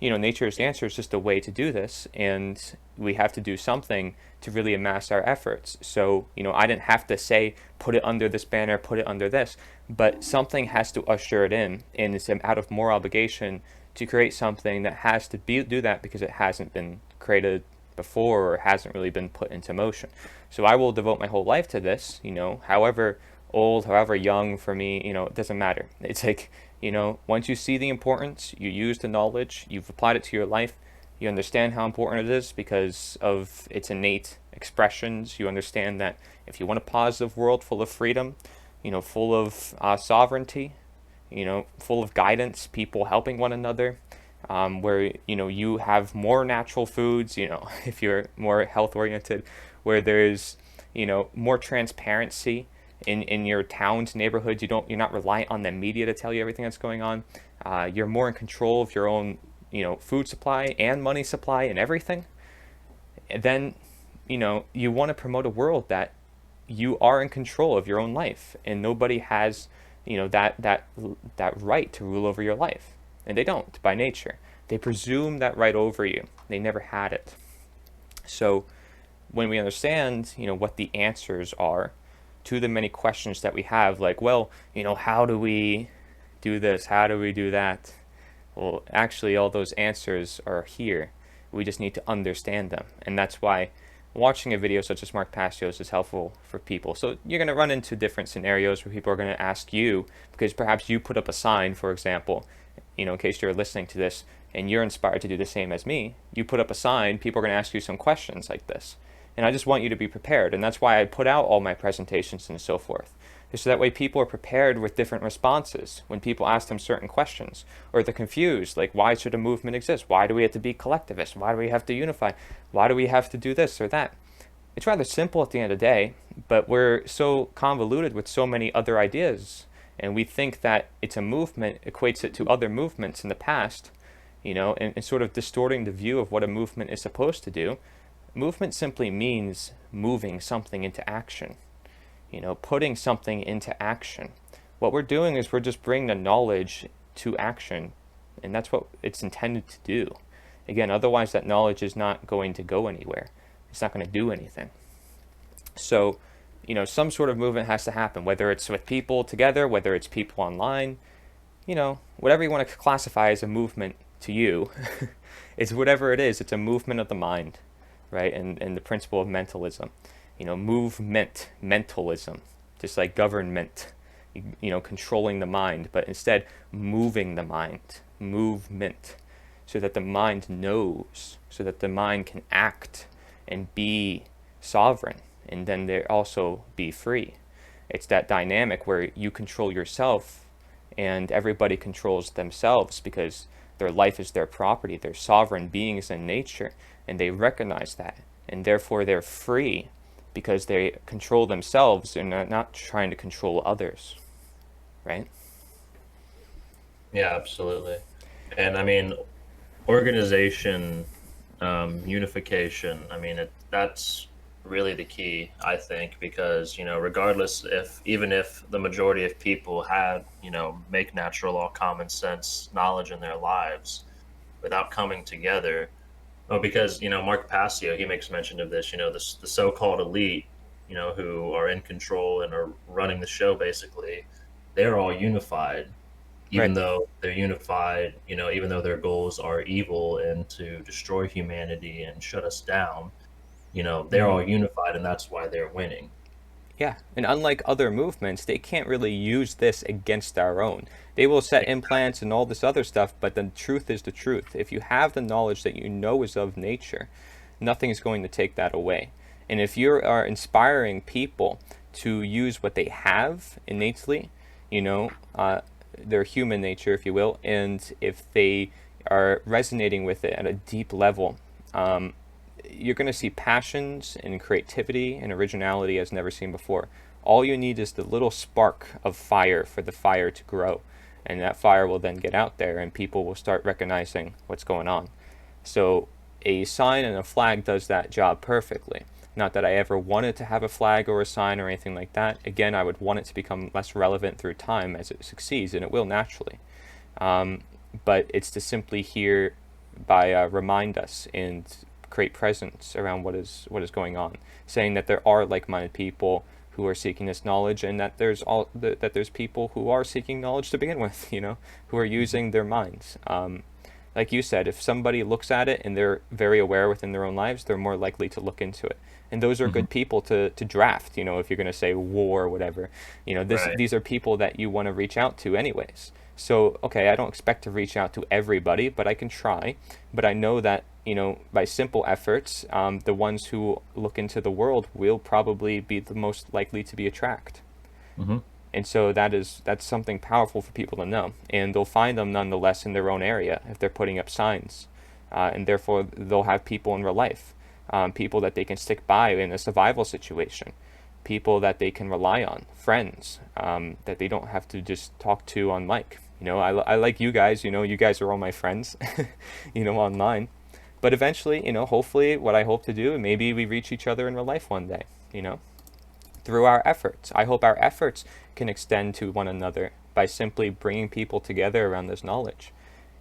Speaker 1: nature's answer is just a way to do this, and we have to do something to really amass our efforts. So, I didn't have to say, put it under this banner, put it under this, but something has to usher it in, and it's out of more obligation to create something that has to do that because it hasn't been created before or hasn't really been put into motion. So I will devote my whole life to this, however old, however young for me, it doesn't matter. It's like, once you see the importance, you use the knowledge, you've applied it to your life, you understand how important it is because of its innate expressions. You understand that if you want a positive world full of freedom, full of sovereignty, full of guidance, people helping one another, where you have more natural foods, if you're more health oriented, where there's more transparency in your towns, neighborhoods. You're not reliant on the media to tell you everything that's going on. You're more in control of your own food supply and money supply and everything. And then you want to promote a world that you are in control of your own life and nobody has that right to rule over your life, and they don't by nature. They presume that right over you. They never had it. So when we understand what the answers are to the many questions that we have, like, well, how do we do this, how do we do that, well, actually all those answers are here. We just need to understand them, and that's why watching a video such as Mark Passio's is helpful for people. So you're going to run into different scenarios where people are going to ask you, because perhaps you put up a sign, for example, in case you're listening to this and you're inspired to do the same as me, you put up a sign, people are going to ask you some questions like this. And I just want you to be prepared. And that's why I put out all my presentations and so forth. So that way people are prepared with different responses when people ask them certain questions. Or they're confused, like, why should a movement exist? Why do we have to be collectivist? Why do we have to unify? Why do we have to do this or that? It's rather simple at the end of the day, but we're so convoluted with so many other ideas. And we think that it's a movement, equates it to other movements in the past, and sort of distorting the view of what a movement is supposed to do. Movement simply means moving something into action, putting something into action. What we're doing is we're just bringing the knowledge to action, and that's what it's intended to do. Again, otherwise that knowledge is not going to go anywhere. It's not going to do anything. So, some sort of movement has to happen, whether it's with people together, whether it's people online, whatever you want to classify as a movement to you. It's whatever it is, it's a movement of the mind, right? And the principle of mentalism. Movement, mentalism, just like government, controlling the mind, but instead moving the mind, movement, so that the mind knows, so that the mind can act and be sovereign, and then there also be free. It's that dynamic where you control yourself and everybody controls themselves because their life is their property. They're sovereign beings in nature, and they recognize that, and therefore they're free because they control themselves and are not trying to control others, right?
Speaker 2: Yeah, absolutely. And I mean, organization, unification. I mean, that's really the key, I think, because regardless if even if the majority of people had make natural law, common sense knowledge in their lives, without coming together. Oh, because Mark Passio, he makes mention of this. The so-called elite, who are in control and are running the show. Basically, they're all unified, even
Speaker 1: Right.
Speaker 2: though they're unified. Even though their goals are evil and to destroy humanity and shut us down. They're
Speaker 1: Mm-hmm.
Speaker 2: all unified, and that's why they're winning.
Speaker 1: Yeah, and unlike other movements, they can't really use this against our own. They will set implants and all this other stuff, but the truth is the truth. If you have the knowledge that you know is of nature, nothing is going to take that away. And if you are inspiring people to use what they have innately, their human nature, if you will, and if they are resonating with it at a deep level, you're going to see passions and creativity and originality as never seen before. All you need is the little spark of fire for the fire to grow. And that fire will then get out there and people will start recognizing what's going on. So a sign and a flag does that job perfectly. Not that I ever wanted to have a flag or a sign or anything like that. Again, I would want it to become less relevant through time as it succeeds, and it will naturally. But it's to simply here by remind us and create presence around what is going on, saying that there are like-minded people who are seeking this knowledge, and that there's people who are seeking knowledge to begin with, who are using their minds. Like you said, if somebody looks at it and they're very aware within their own lives, they're more likely to look into it. And those are
Speaker 2: Hmm.
Speaker 1: good people to draft, if you're going to say war or whatever.
Speaker 2: Right.
Speaker 1: These are people that you want to reach out to anyways. So, okay, I don't expect to reach out to everybody, but I can try. But I know that, by simple efforts, the ones who look into the world will probably be the most likely to be attracted.
Speaker 2: Hmm.
Speaker 1: And so that's something powerful for people to know, and they'll find them nonetheless in their own area if they're putting up signs, and therefore they'll have people in real life, people that they can stick by in a survival situation, people that they can rely on, friends that they don't have to just talk to on mic. I like you guys. You guys are all my friends, online. But eventually, hopefully, what I hope to do, maybe we reach each other in real life one day. Through our efforts. I hope our efforts can extend to one another by simply bringing people together around this knowledge.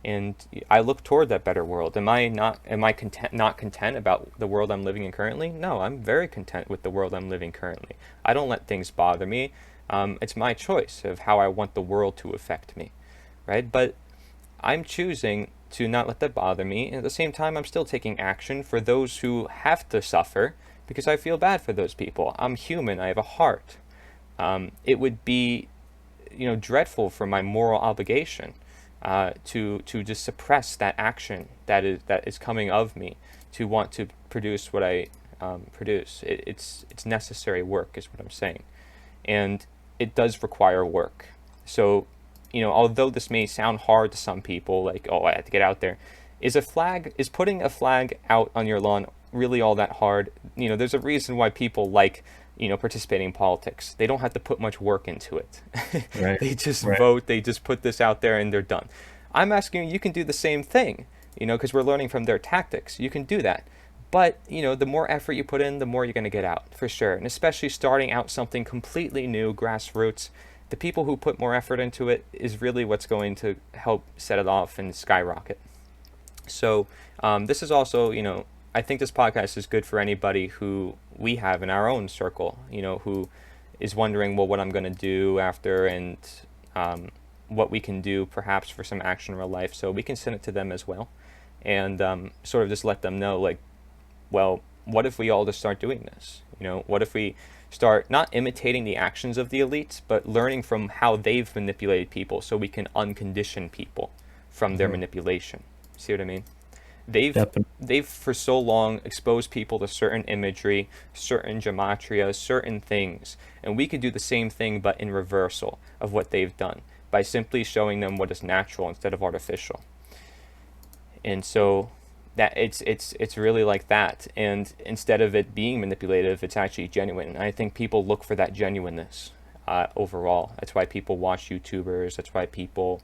Speaker 1: And I look toward that better world. Not content about the world I'm living in currently? No, I'm very content with the world I'm living currently. I don't let things bother me. It's my choice of how I want the world to affect me, right? But I'm choosing to not let that bother me. And at the same time, I'm still taking action for those who have to suffer because I feel bad for those people. I'm human. I have a heart. It would be, dreadful for my moral obligation to just suppress that action that is coming of me to want to produce what I produce. It's necessary work, is what I'm saying, and it does require work. So, although this may sound hard to some people, like, oh, I have to get out there, is putting a flag out on your lawn really all that hard? There's a reason why people like, participating in politics. They don't have to put much work into it.
Speaker 2: Right.
Speaker 1: They just
Speaker 2: Right.
Speaker 1: vote, they just put this out there, and they're done. I'm asking you, you can do the same thing, because we're learning from their tactics. You can do that. But, the more effort you put in, the more you're going to get out, for sure. And especially starting out something completely new, grassroots, the people who put more effort into it is really what's going to help set it off and skyrocket. So, this is also, I think this podcast is good for anybody who we have in our own circle, who is wondering, well, what I'm going to do after, and what we can do perhaps for some action in real life. So we can send it to them as well, and sort of just let them know, like, well, what if we all just start doing this? What if we start not imitating the actions of the elites, but learning from how they've manipulated people so we can uncondition people from their
Speaker 2: Mhm.
Speaker 1: manipulation? See what I mean? They've
Speaker 2: Definitely.
Speaker 1: they've for so long exposed people to certain imagery, certain gematria, certain things, and we could do the same thing but in reversal of what they've done by simply showing them what is natural instead of artificial. And so that it's really like that, and instead of it being manipulative, it's actually genuine. And I think people look for that genuineness overall. That's why people watch YouTubers. That's why people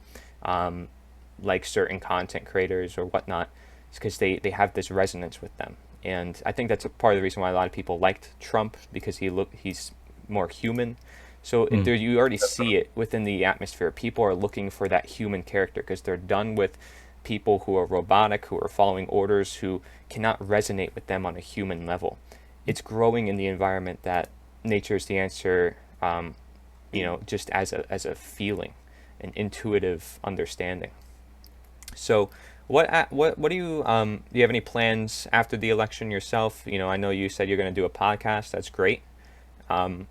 Speaker 1: like certain content creators or whatnot. It's because they have this resonance with them. And I think that's a part of the reason why a lot of people liked Trump, because he's more human. So
Speaker 2: Mm.
Speaker 1: there, you already see it within the atmosphere. People are looking for that human character because they're done with people who are robotic, who are following orders, who cannot resonate with them on a human level. It's growing in the environment that nature is the answer, just as a feeling, an intuitive understanding. So, what do you have any plans after the election yourself? I know you said you're going to do a podcast. That's great. Um,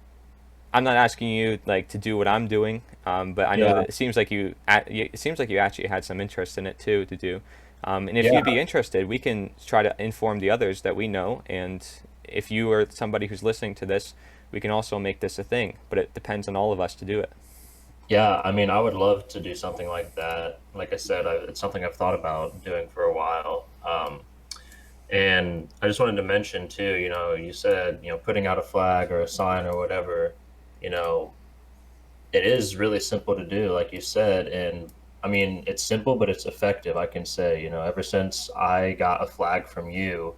Speaker 1: I'm not asking you like to do what I'm doing, but I know
Speaker 2: Yeah.
Speaker 1: that it seems like you actually had some interest in it too to do. And if
Speaker 2: Yeah.
Speaker 1: you'd be interested, we can try to inform the others that we know. And if you are somebody who's listening to this, we can also make this a thing. But it depends on all of us to do it.
Speaker 2: Yeah, I mean, I would love to do something like that. Like I said, it's something I've thought about doing for a while. And I just wanted to mention too, you said, putting out a flag or a sign or whatever, you know, it is really simple to do, like you said. And I mean, it's simple, but it's effective. I can say, ever since I got a flag from you,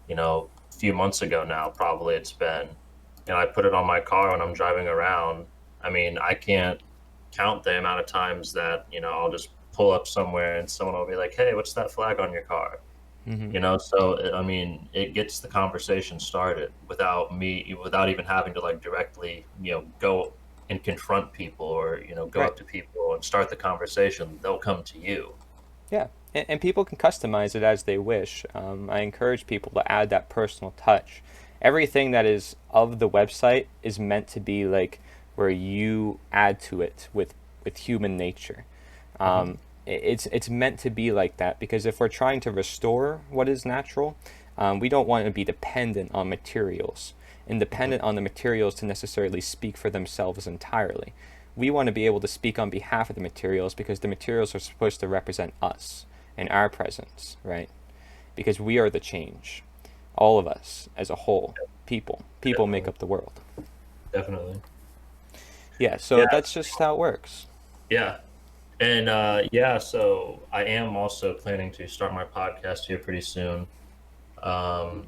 Speaker 2: a few months ago now, probably it's been, I put it on my car when I'm driving around. I mean, I can't count the amount of times that, I'll just pull up somewhere and someone will be like, hey, what's that flag on your car?
Speaker 1: Hmm.
Speaker 2: So I mean, it gets the conversation started without even having to like directly, go and confront people or, go
Speaker 1: Right.
Speaker 2: up to people and start the conversation. They'll come to you.
Speaker 1: Yeah, and people can customize it as they wish. I encourage people to add that personal touch. Everything that is of the website is meant to be like where you add to it with human nature.
Speaker 2: Hmm.
Speaker 1: It's meant to be like that because if we're trying to restore what is natural, we don't want to be dependent on materials and
Speaker 2: Hmm.
Speaker 1: dependent on the materials to necessarily speak for themselves entirely. We want to be able to speak on behalf of the materials because the materials are supposed to represent us and our presence, right? Because we are the change. All of us as a whole, people make
Speaker 2: Definitely.
Speaker 1: up the world.
Speaker 2: Definitely.
Speaker 1: Yeah, so that's
Speaker 2: Yes.
Speaker 1: just how it works.
Speaker 2: Yeah. And yeah, so I am also planning to start my podcast here pretty soon. Um,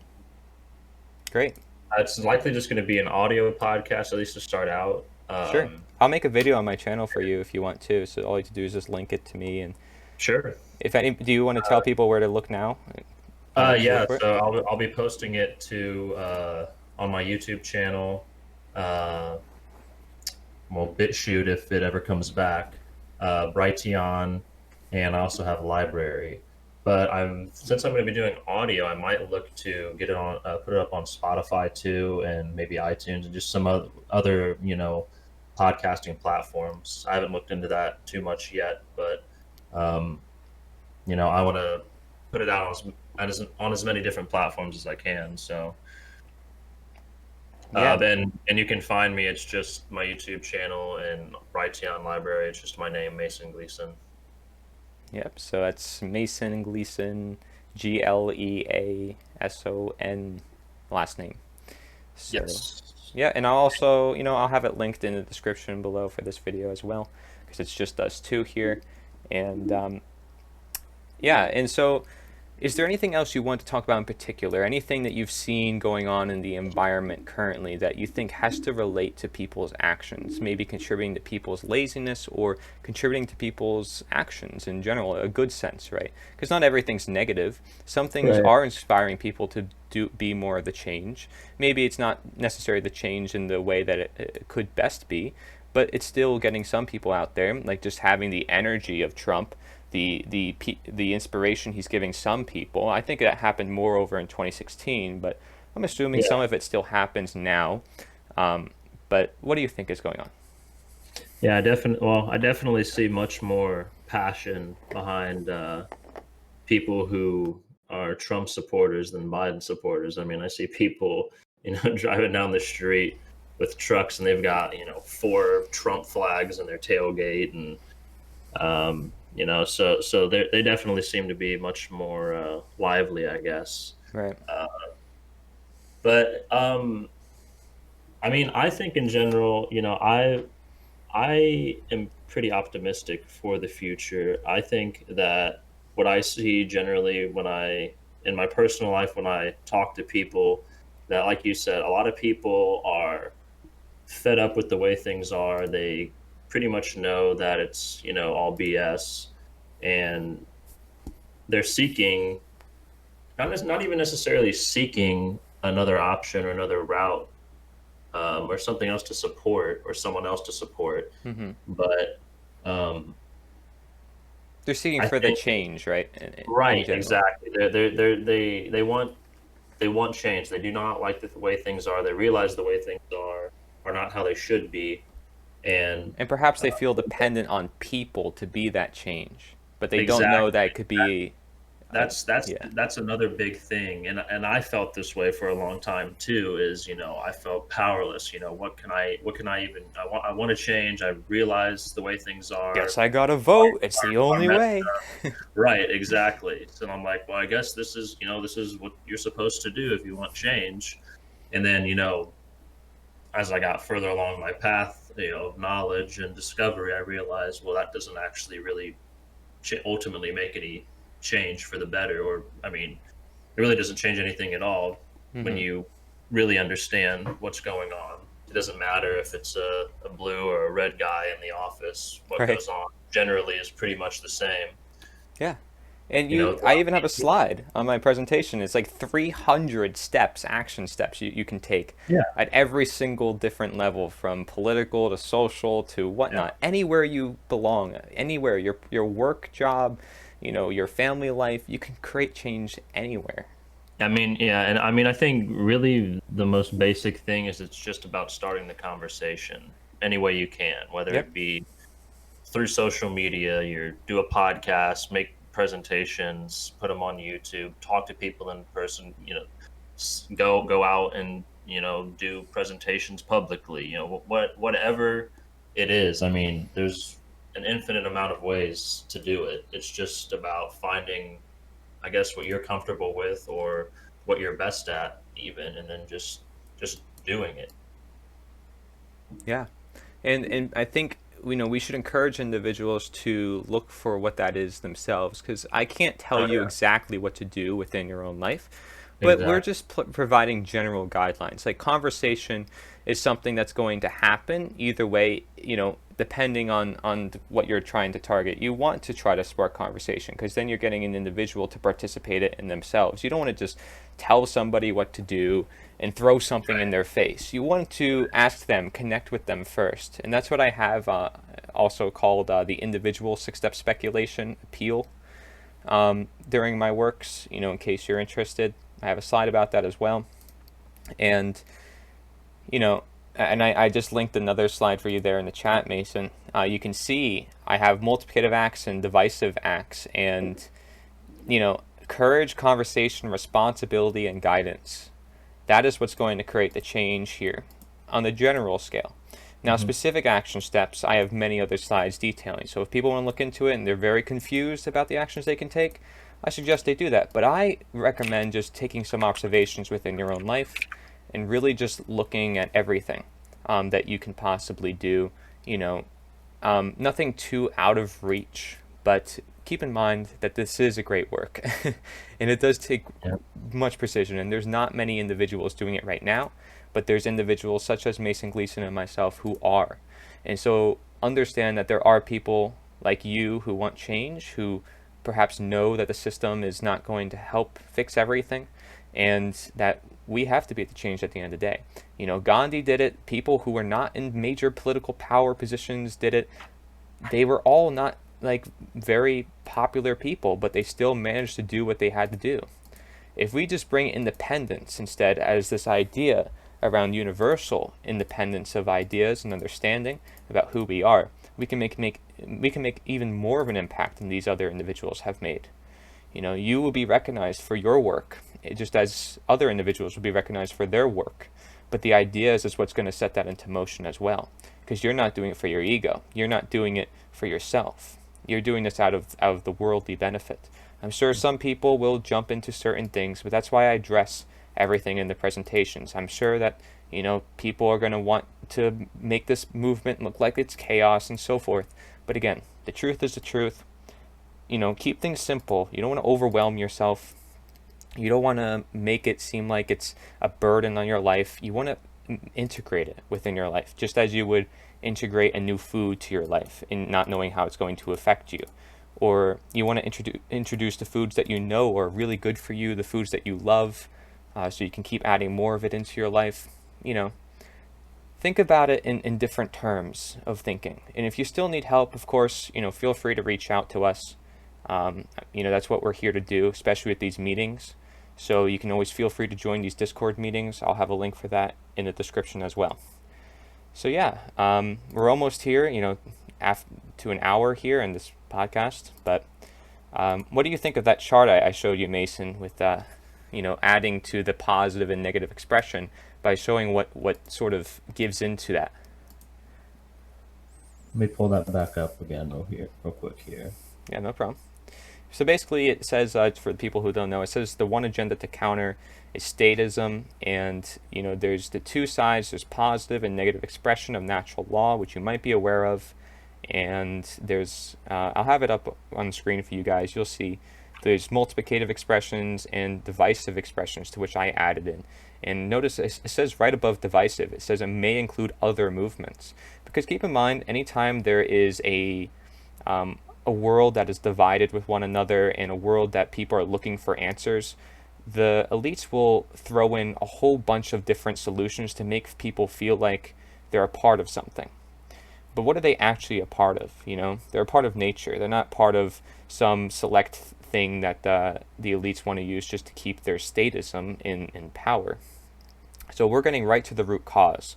Speaker 1: Great.
Speaker 2: it's likely just going to be an audio podcast, at least to start out.
Speaker 1: Sure. I'll make a video on my channel for you if you want to. So all you have to do is just link it to me. And
Speaker 2: Sure.
Speaker 1: if any, do you want to tell people where to look now to look
Speaker 2: Yeah,
Speaker 1: for it?
Speaker 2: so I'll be posting it to on my YouTube channel. Uh, well, BitChute if it ever comes back. Brighteon, and I also have a library. But since I'm going to be doing audio, I might look to get it on, put it up on Spotify too, and maybe iTunes and just some other, podcasting platforms. I haven't looked into that too much yet, but um, I want to put it out on as many different platforms as I can. So,
Speaker 1: Yeah.
Speaker 2: and you can find me. It's just my YouTube channel and Brighteon Library. It's just my name, Mason Gleason.
Speaker 1: Yep. So that's Mason Gleason, Gleason, last name. So
Speaker 2: Yes.
Speaker 1: yeah, and I'll also, I'll have it linked in the description below for this video as well, because it's just us two here, and yeah, and so is there anything else you want to talk about in particular? Anything that you've seen going on in the environment currently that you think has to relate to people's actions, maybe contributing to people's laziness or contributing to people's actions in general, a good sense, right? Because not everything's negative. Some things
Speaker 2: Right.
Speaker 1: are inspiring people to be more of the change. Maybe it's not necessarily the change in the way that it could best be, but it's still getting some people out there, like just having the energy of Trump, the inspiration he's giving some people. I think that happened more over in 2016, but I'm assuming some
Speaker 2: Yeah.
Speaker 1: of it still happens now. Um, but what do you think is going on?
Speaker 2: Yeah, I definitely. Well, I definitely see much more passion behind people who are Trump supporters than Biden supporters. I mean, I see people, driving down the street with trucks, and they've got four Trump flags in their tailgate, and so they definitely seem to be much more lively, I guess.
Speaker 1: Right.
Speaker 2: Uh, but I mean, I think in general, I am pretty optimistic for the future. I think that what I see generally in my personal life, when I talk to people, that, like you said, a lot of people are fed up with the way things are. They pretty much know that it's, all BS, and they're seeking, not even necessarily seeking another option or another route, or something else to support or someone else to support.
Speaker 1: Mm-hmm.
Speaker 2: But um,
Speaker 1: They're seeking
Speaker 2: I
Speaker 1: for the
Speaker 2: think
Speaker 1: change, right? In
Speaker 2: right,
Speaker 1: general.
Speaker 2: exactly. They want change. They do not like the way things are. They realize the way things are not how they should be, and
Speaker 1: And perhaps
Speaker 2: uh,
Speaker 1: they feel dependent on people to be that change, but they don't know that
Speaker 2: exactly.
Speaker 1: it could be, yeah.
Speaker 2: That's another big thing, and I felt this way for a long time too. Is, I felt powerless. What can I even, I want to change. I realize the way things
Speaker 1: Guess I gotta vote. It's the
Speaker 2: are
Speaker 1: only
Speaker 2: messed
Speaker 1: way.
Speaker 2: up. Right, exactly. So I'm like, well, I guess this is what you're supposed to do if you want change. And then, as I got further along my path, of knowledge and discovery, I realized, well, that doesn't actually really ultimately make any change for the better. Or, I mean, it really doesn't change anything at all when
Speaker 1: Mm-hmm.
Speaker 2: you really understand what's going on. It doesn't matter if it's a blue or a red guy in the office. What
Speaker 1: Right.
Speaker 2: goes on generally is pretty much the same.
Speaker 1: Yeah. And I
Speaker 2: Throughout
Speaker 1: even have a
Speaker 2: the,
Speaker 1: slide on my presentation. It's like 300 steps, action steps you can take
Speaker 2: yeah,
Speaker 1: at every single different level, from political to social to
Speaker 2: yeah.
Speaker 1: whatnot. Anywhere you belong, anywhere, your work job, your family life, you can create change anywhere.
Speaker 2: I mean, yeah, and I mean, I think really the most basic thing is it's just about starting the conversation any way you can, whether
Speaker 1: Yep.
Speaker 2: it be through social media, you do a podcast, make presentations, put them on YouTube, talk to people in person, go out and do presentations publicly, whatever it is. I mean, there's an infinite amount of ways to do it. It's just about finding, I guess, what you're comfortable with or what you're best at, even, and then just doing it.
Speaker 1: Yeah. And I think we should encourage individuals to look for what that is themselves, because I can't tell
Speaker 2: Oh
Speaker 1: you
Speaker 2: yeah,
Speaker 1: exactly what to do within your own life, but we're
Speaker 2: exactly.
Speaker 1: just providing general guidelines. Like, conversation is something that's going to happen either way, depending on what you're trying to target. You want to try to spark conversation, because then you're getting an individual to participate it in themselves. You don't want to just tell somebody what to do and throw something in their face. You want to ask them, connect with them first. And that's what I have also called the individual six-step speculation appeal. during my works. In case you're interested, I have a slide about that as well. And you know, and I just linked another slide for you there in the chat, Mason. You can see I have multiplicative acts and divisive acts, and courage, conversation, responsibility, and guidance. That is what's going to create the change here on the general scale. Now,
Speaker 2: Hmm.
Speaker 1: specific action steps, I have many other slides detailing. So if people want to look into it and they're very confused about the actions they can take, I suggest they do that. But I recommend just taking some observations within your own life and really just looking at everything that you can possibly do. You know, nothing too out of reach, but keep in mind that this is a great work and it does take
Speaker 2: Yeah.
Speaker 1: much precision, and there's not many individuals doing it right now, but there's individuals such as Mason Gleason and myself who are. And so understand that there are people like you who want change, who perhaps know that the system is not going to help fix everything, and that we have to be the change at the end of the day. Gandhi did it. People who were not in major political power positions did it. They were all not like very popular people, but they still managed to do what they had to do. If we just bring independence instead as this idea around universal independence of ideas and understanding about who we are, we can make even more of an impact than these other individuals have made. You will be recognized for your work, just as other individuals will be recognized for their work. But the ideas is what's going to set that into motion as well, because you're not doing it for your ego. You're not doing it for yourself. You're doing this out of the worldly benefit. I'm sure some people will jump into certain things, but that's why I address everything in the presentations. I'm sure that people are going to want to make this movement look like it's chaos and so forth. But again, the truth is the truth. Keep things simple. You don't want to overwhelm yourself. You don't want to make it seem like it's a burden on your life. You want to integrate it within your life, just as you would integrate a new food to your life and not knowing how it's going to affect you. Or you want to introduce the foods that you know are really good for you, the foods that you love, so you can keep adding more of it into your life. You know, think about it in different terms of thinking. And if you still need help, of course, feel free to reach out to us. That's what we're here to do, especially with these meetings. So you can always feel free to join these Discord meetings. I'll have a link for that in the description as well. So yeah, we're almost here, to an hour here in this podcast. But what do you think of that chart I showed you, Mason, with adding to the positive and negative expression by showing what sort of gives into that?
Speaker 2: Let me pull that back up again real quick here.
Speaker 1: Yeah, no problem. So basically, it says, for the people who don't know, it says the one agenda to counter is statism, and there's the two sides. There's positive and negative expression of natural law, which you might be aware of, and there's I'll have it up on the screen for you guys. You'll see there's multiplicative expressions and divisive expressions, to which I added in. And notice it says right above divisive, it says it may include other movements, because keep in mind, anytime there is a world that is divided with one another and a world that people are looking for answers, the elites will throw in a whole bunch of different solutions to make people feel like they're a part of something. But what are they actually a part of? They're a part of nature. They're not part of some select thing that the elites want to use just to keep their statism in power. So we're getting right to the root cause,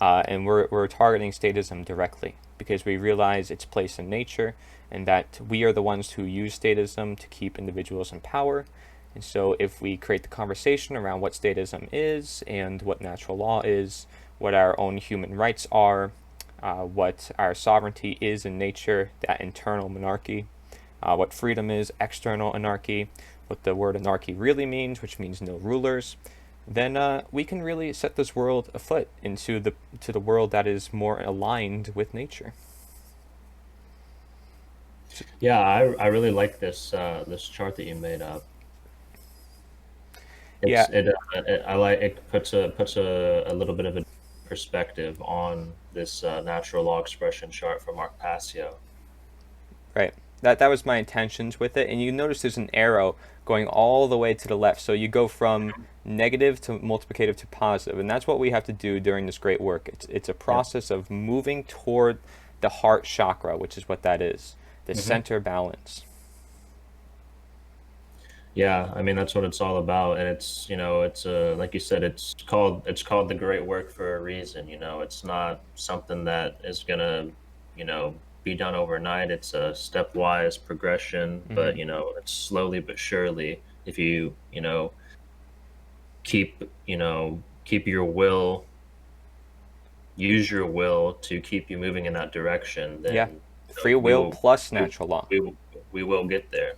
Speaker 1: and we're targeting statism directly because we realize its place in nature and that we are the ones who use statism to keep individuals in power. And so if we create the conversation around what statism is and what natural law is, what our own human rights are, what our sovereignty is in nature, that internal monarchy, what freedom is, external anarchy, what the word anarchy really means, which means no rulers, then we can really set this world afoot into the world that is more aligned with nature.
Speaker 2: Yeah, I really like this chart that you made up.
Speaker 1: Yeah,
Speaker 2: I like it puts a little bit of a perspective on this natural law expression chart from Mark Passio.
Speaker 1: right. That was my intentions with it. And you notice there's an arrow going all the way to the left. So you go from negative to multiplicative to positive. And that's what we have to do during this great work. It's a
Speaker 2: Yeah.
Speaker 1: process of moving toward the heart chakra, which is what that is, the
Speaker 2: Hmm.
Speaker 1: center balance.
Speaker 2: Yeah, I mean that's what it's all about, and it's it's like you said, it's called the great work for a reason. It's not something that is gonna be done overnight. It's a stepwise progression,
Speaker 1: Hmm.
Speaker 2: but it's slowly but surely. If you keep your will, use your will to keep you moving in that direction,
Speaker 1: Yeah,
Speaker 2: then
Speaker 1: free
Speaker 2: we
Speaker 1: will
Speaker 2: will
Speaker 1: plus
Speaker 2: we,
Speaker 1: natural law.
Speaker 2: we will we will get there.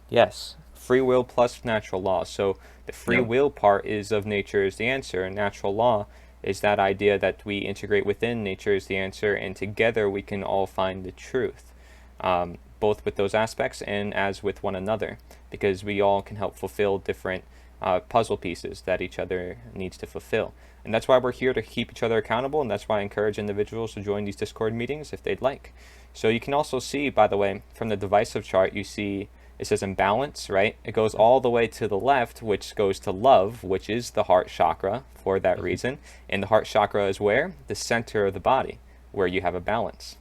Speaker 1: Yes, free will plus natural law. So the free
Speaker 2: Yep.
Speaker 1: will part is of nature is the answer, and natural law is that idea that we integrate within nature is the answer, and together we can all find the truth, both with those aspects and as with one another, because we all can help fulfill different puzzle pieces that each other needs to fulfill. And that's why we're here to keep each other accountable, and that's why I encourage individuals to join these Discord meetings if they'd like. So you can also see, by the way, from the divisive chart, you see it says imbalance, right? It goes all the way to the left, which goes to love, which is the heart chakra for that reason. And the heart chakra is where? The center of the body, where you have a balance.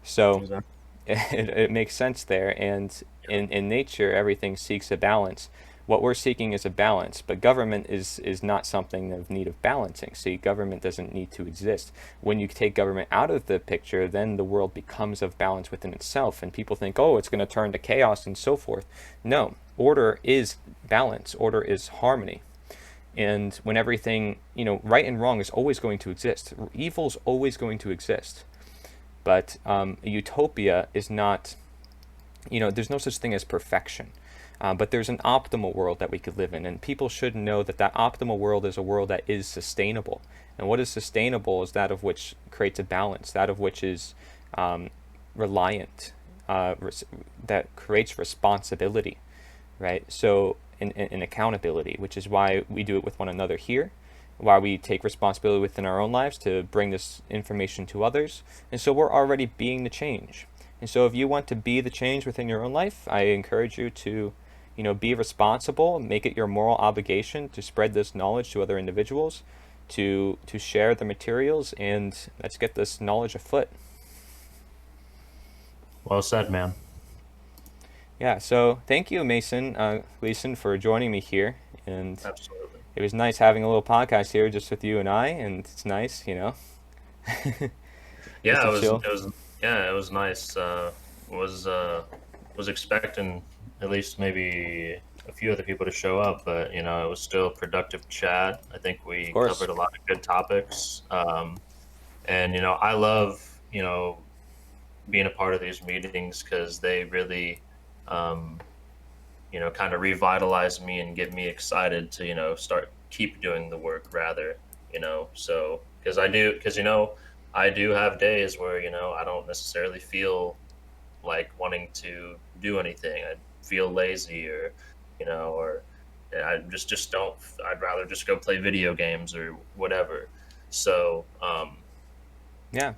Speaker 1: So
Speaker 2: Exactly.
Speaker 1: it makes sense there. And in nature, everything seeks a balance. What we're seeking is a balance, but government is not something of need of balancing. See, government doesn't need to exist. When you take government out of the picture, then the world becomes of balance within itself, and people think, oh, it's going to turn to chaos and so forth. No, order is balance. Order is harmony. And when everything, right and wrong is always going to exist. Evil's always going to exist. But a utopia is not, there's no such thing as perfection. But there's an optimal world that we could live in, and people should know that that optimal world is a world that is sustainable. And what is sustainable is that of which creates a balance, that of which is reliant, that creates responsibility, right? So, in accountability, which is why we do it with one another here, why we take responsibility within our own lives to bring this information to others. And so we're already being the change. And so if you want to be the change within your own life, I encourage you to, be responsible, make it your moral obligation to spread this knowledge to other individuals, to share the materials, and let's get this knowledge afoot.
Speaker 2: Well said, man.
Speaker 1: Yeah, so thank you, Mason, Gleason, for joining me here. And
Speaker 2: Absolutely.
Speaker 1: it was nice having a little podcast here just with you and I, and it's nice, just
Speaker 2: Yeah,
Speaker 1: to
Speaker 2: it was
Speaker 1: chill.
Speaker 2: it was yeah, it was nice. Was was expecting at least maybe a few other people to show up, but it was still a productive chat. I think
Speaker 1: Of
Speaker 2: we
Speaker 1: course.
Speaker 2: covered a lot of good topics. And I love being a part of these meetings because they really um, kind of revitalize me and get me excited to start keep doing the work rather. So because I do have days where I don't necessarily feel like wanting to do anything. I feel lazy, or I just don't. I'd rather just go play video games or whatever. So
Speaker 1: Yeah.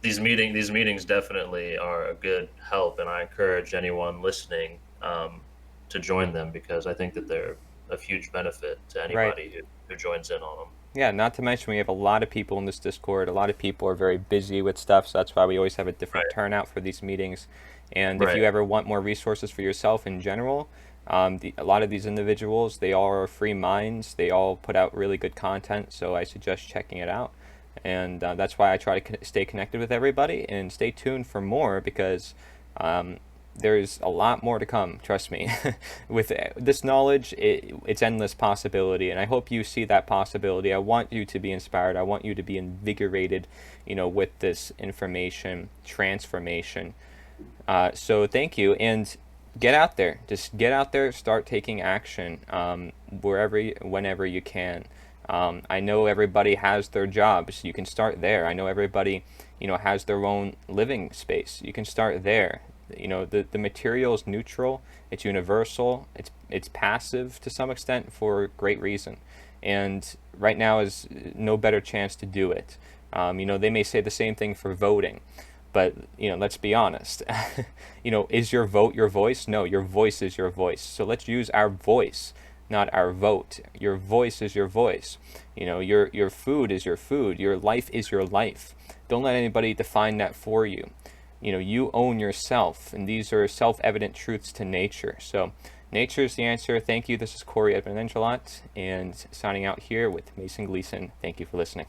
Speaker 2: these meetings definitely are a good help, and I encourage anyone listening to join them because I think that they're of huge benefit to
Speaker 1: Right.
Speaker 2: anybody who joins in on them.
Speaker 1: Yeah, not to mention we have a lot of people in this Discord. A lot of people are very busy with stuff, so that's why we always have a different
Speaker 2: Right,
Speaker 1: turnout for these meetings. And if
Speaker 2: right,
Speaker 1: you ever want more resources for yourself in general, a lot of these individuals, they all are free minds. They all put out really good content, so I suggest checking it out. And that's why I try to stay connected with everybody and stay tuned for more because um, there's a lot more to come. Trust me. With this knowledge, it's endless possibility, and I hope you see that possibility. I want you to be inspired. I want you to be invigorated, with this information transformation. So thank you, and get out there. Just get out there. Start taking action wherever, whenever you can. I know everybody has their jobs. You can start there. I know everybody, has their own living space. You can start there. The material is neutral. It's universal. It's passive to some extent for great reason. And right now is no better chance to do it. They may say the same thing for voting, but let's be honest. Is your vote your voice? No, your voice is your voice. So let's use our voice, not our vote. Your voice is your voice. Your food is your food. Your life is your life. Don't let anybody define that for you. You own yourself, and these are self-evident truths to nature. So Nature's the answer. Thank you. This is Corey Edmund Engelot, and signing out here with Mason Gleason. Thank you for listening.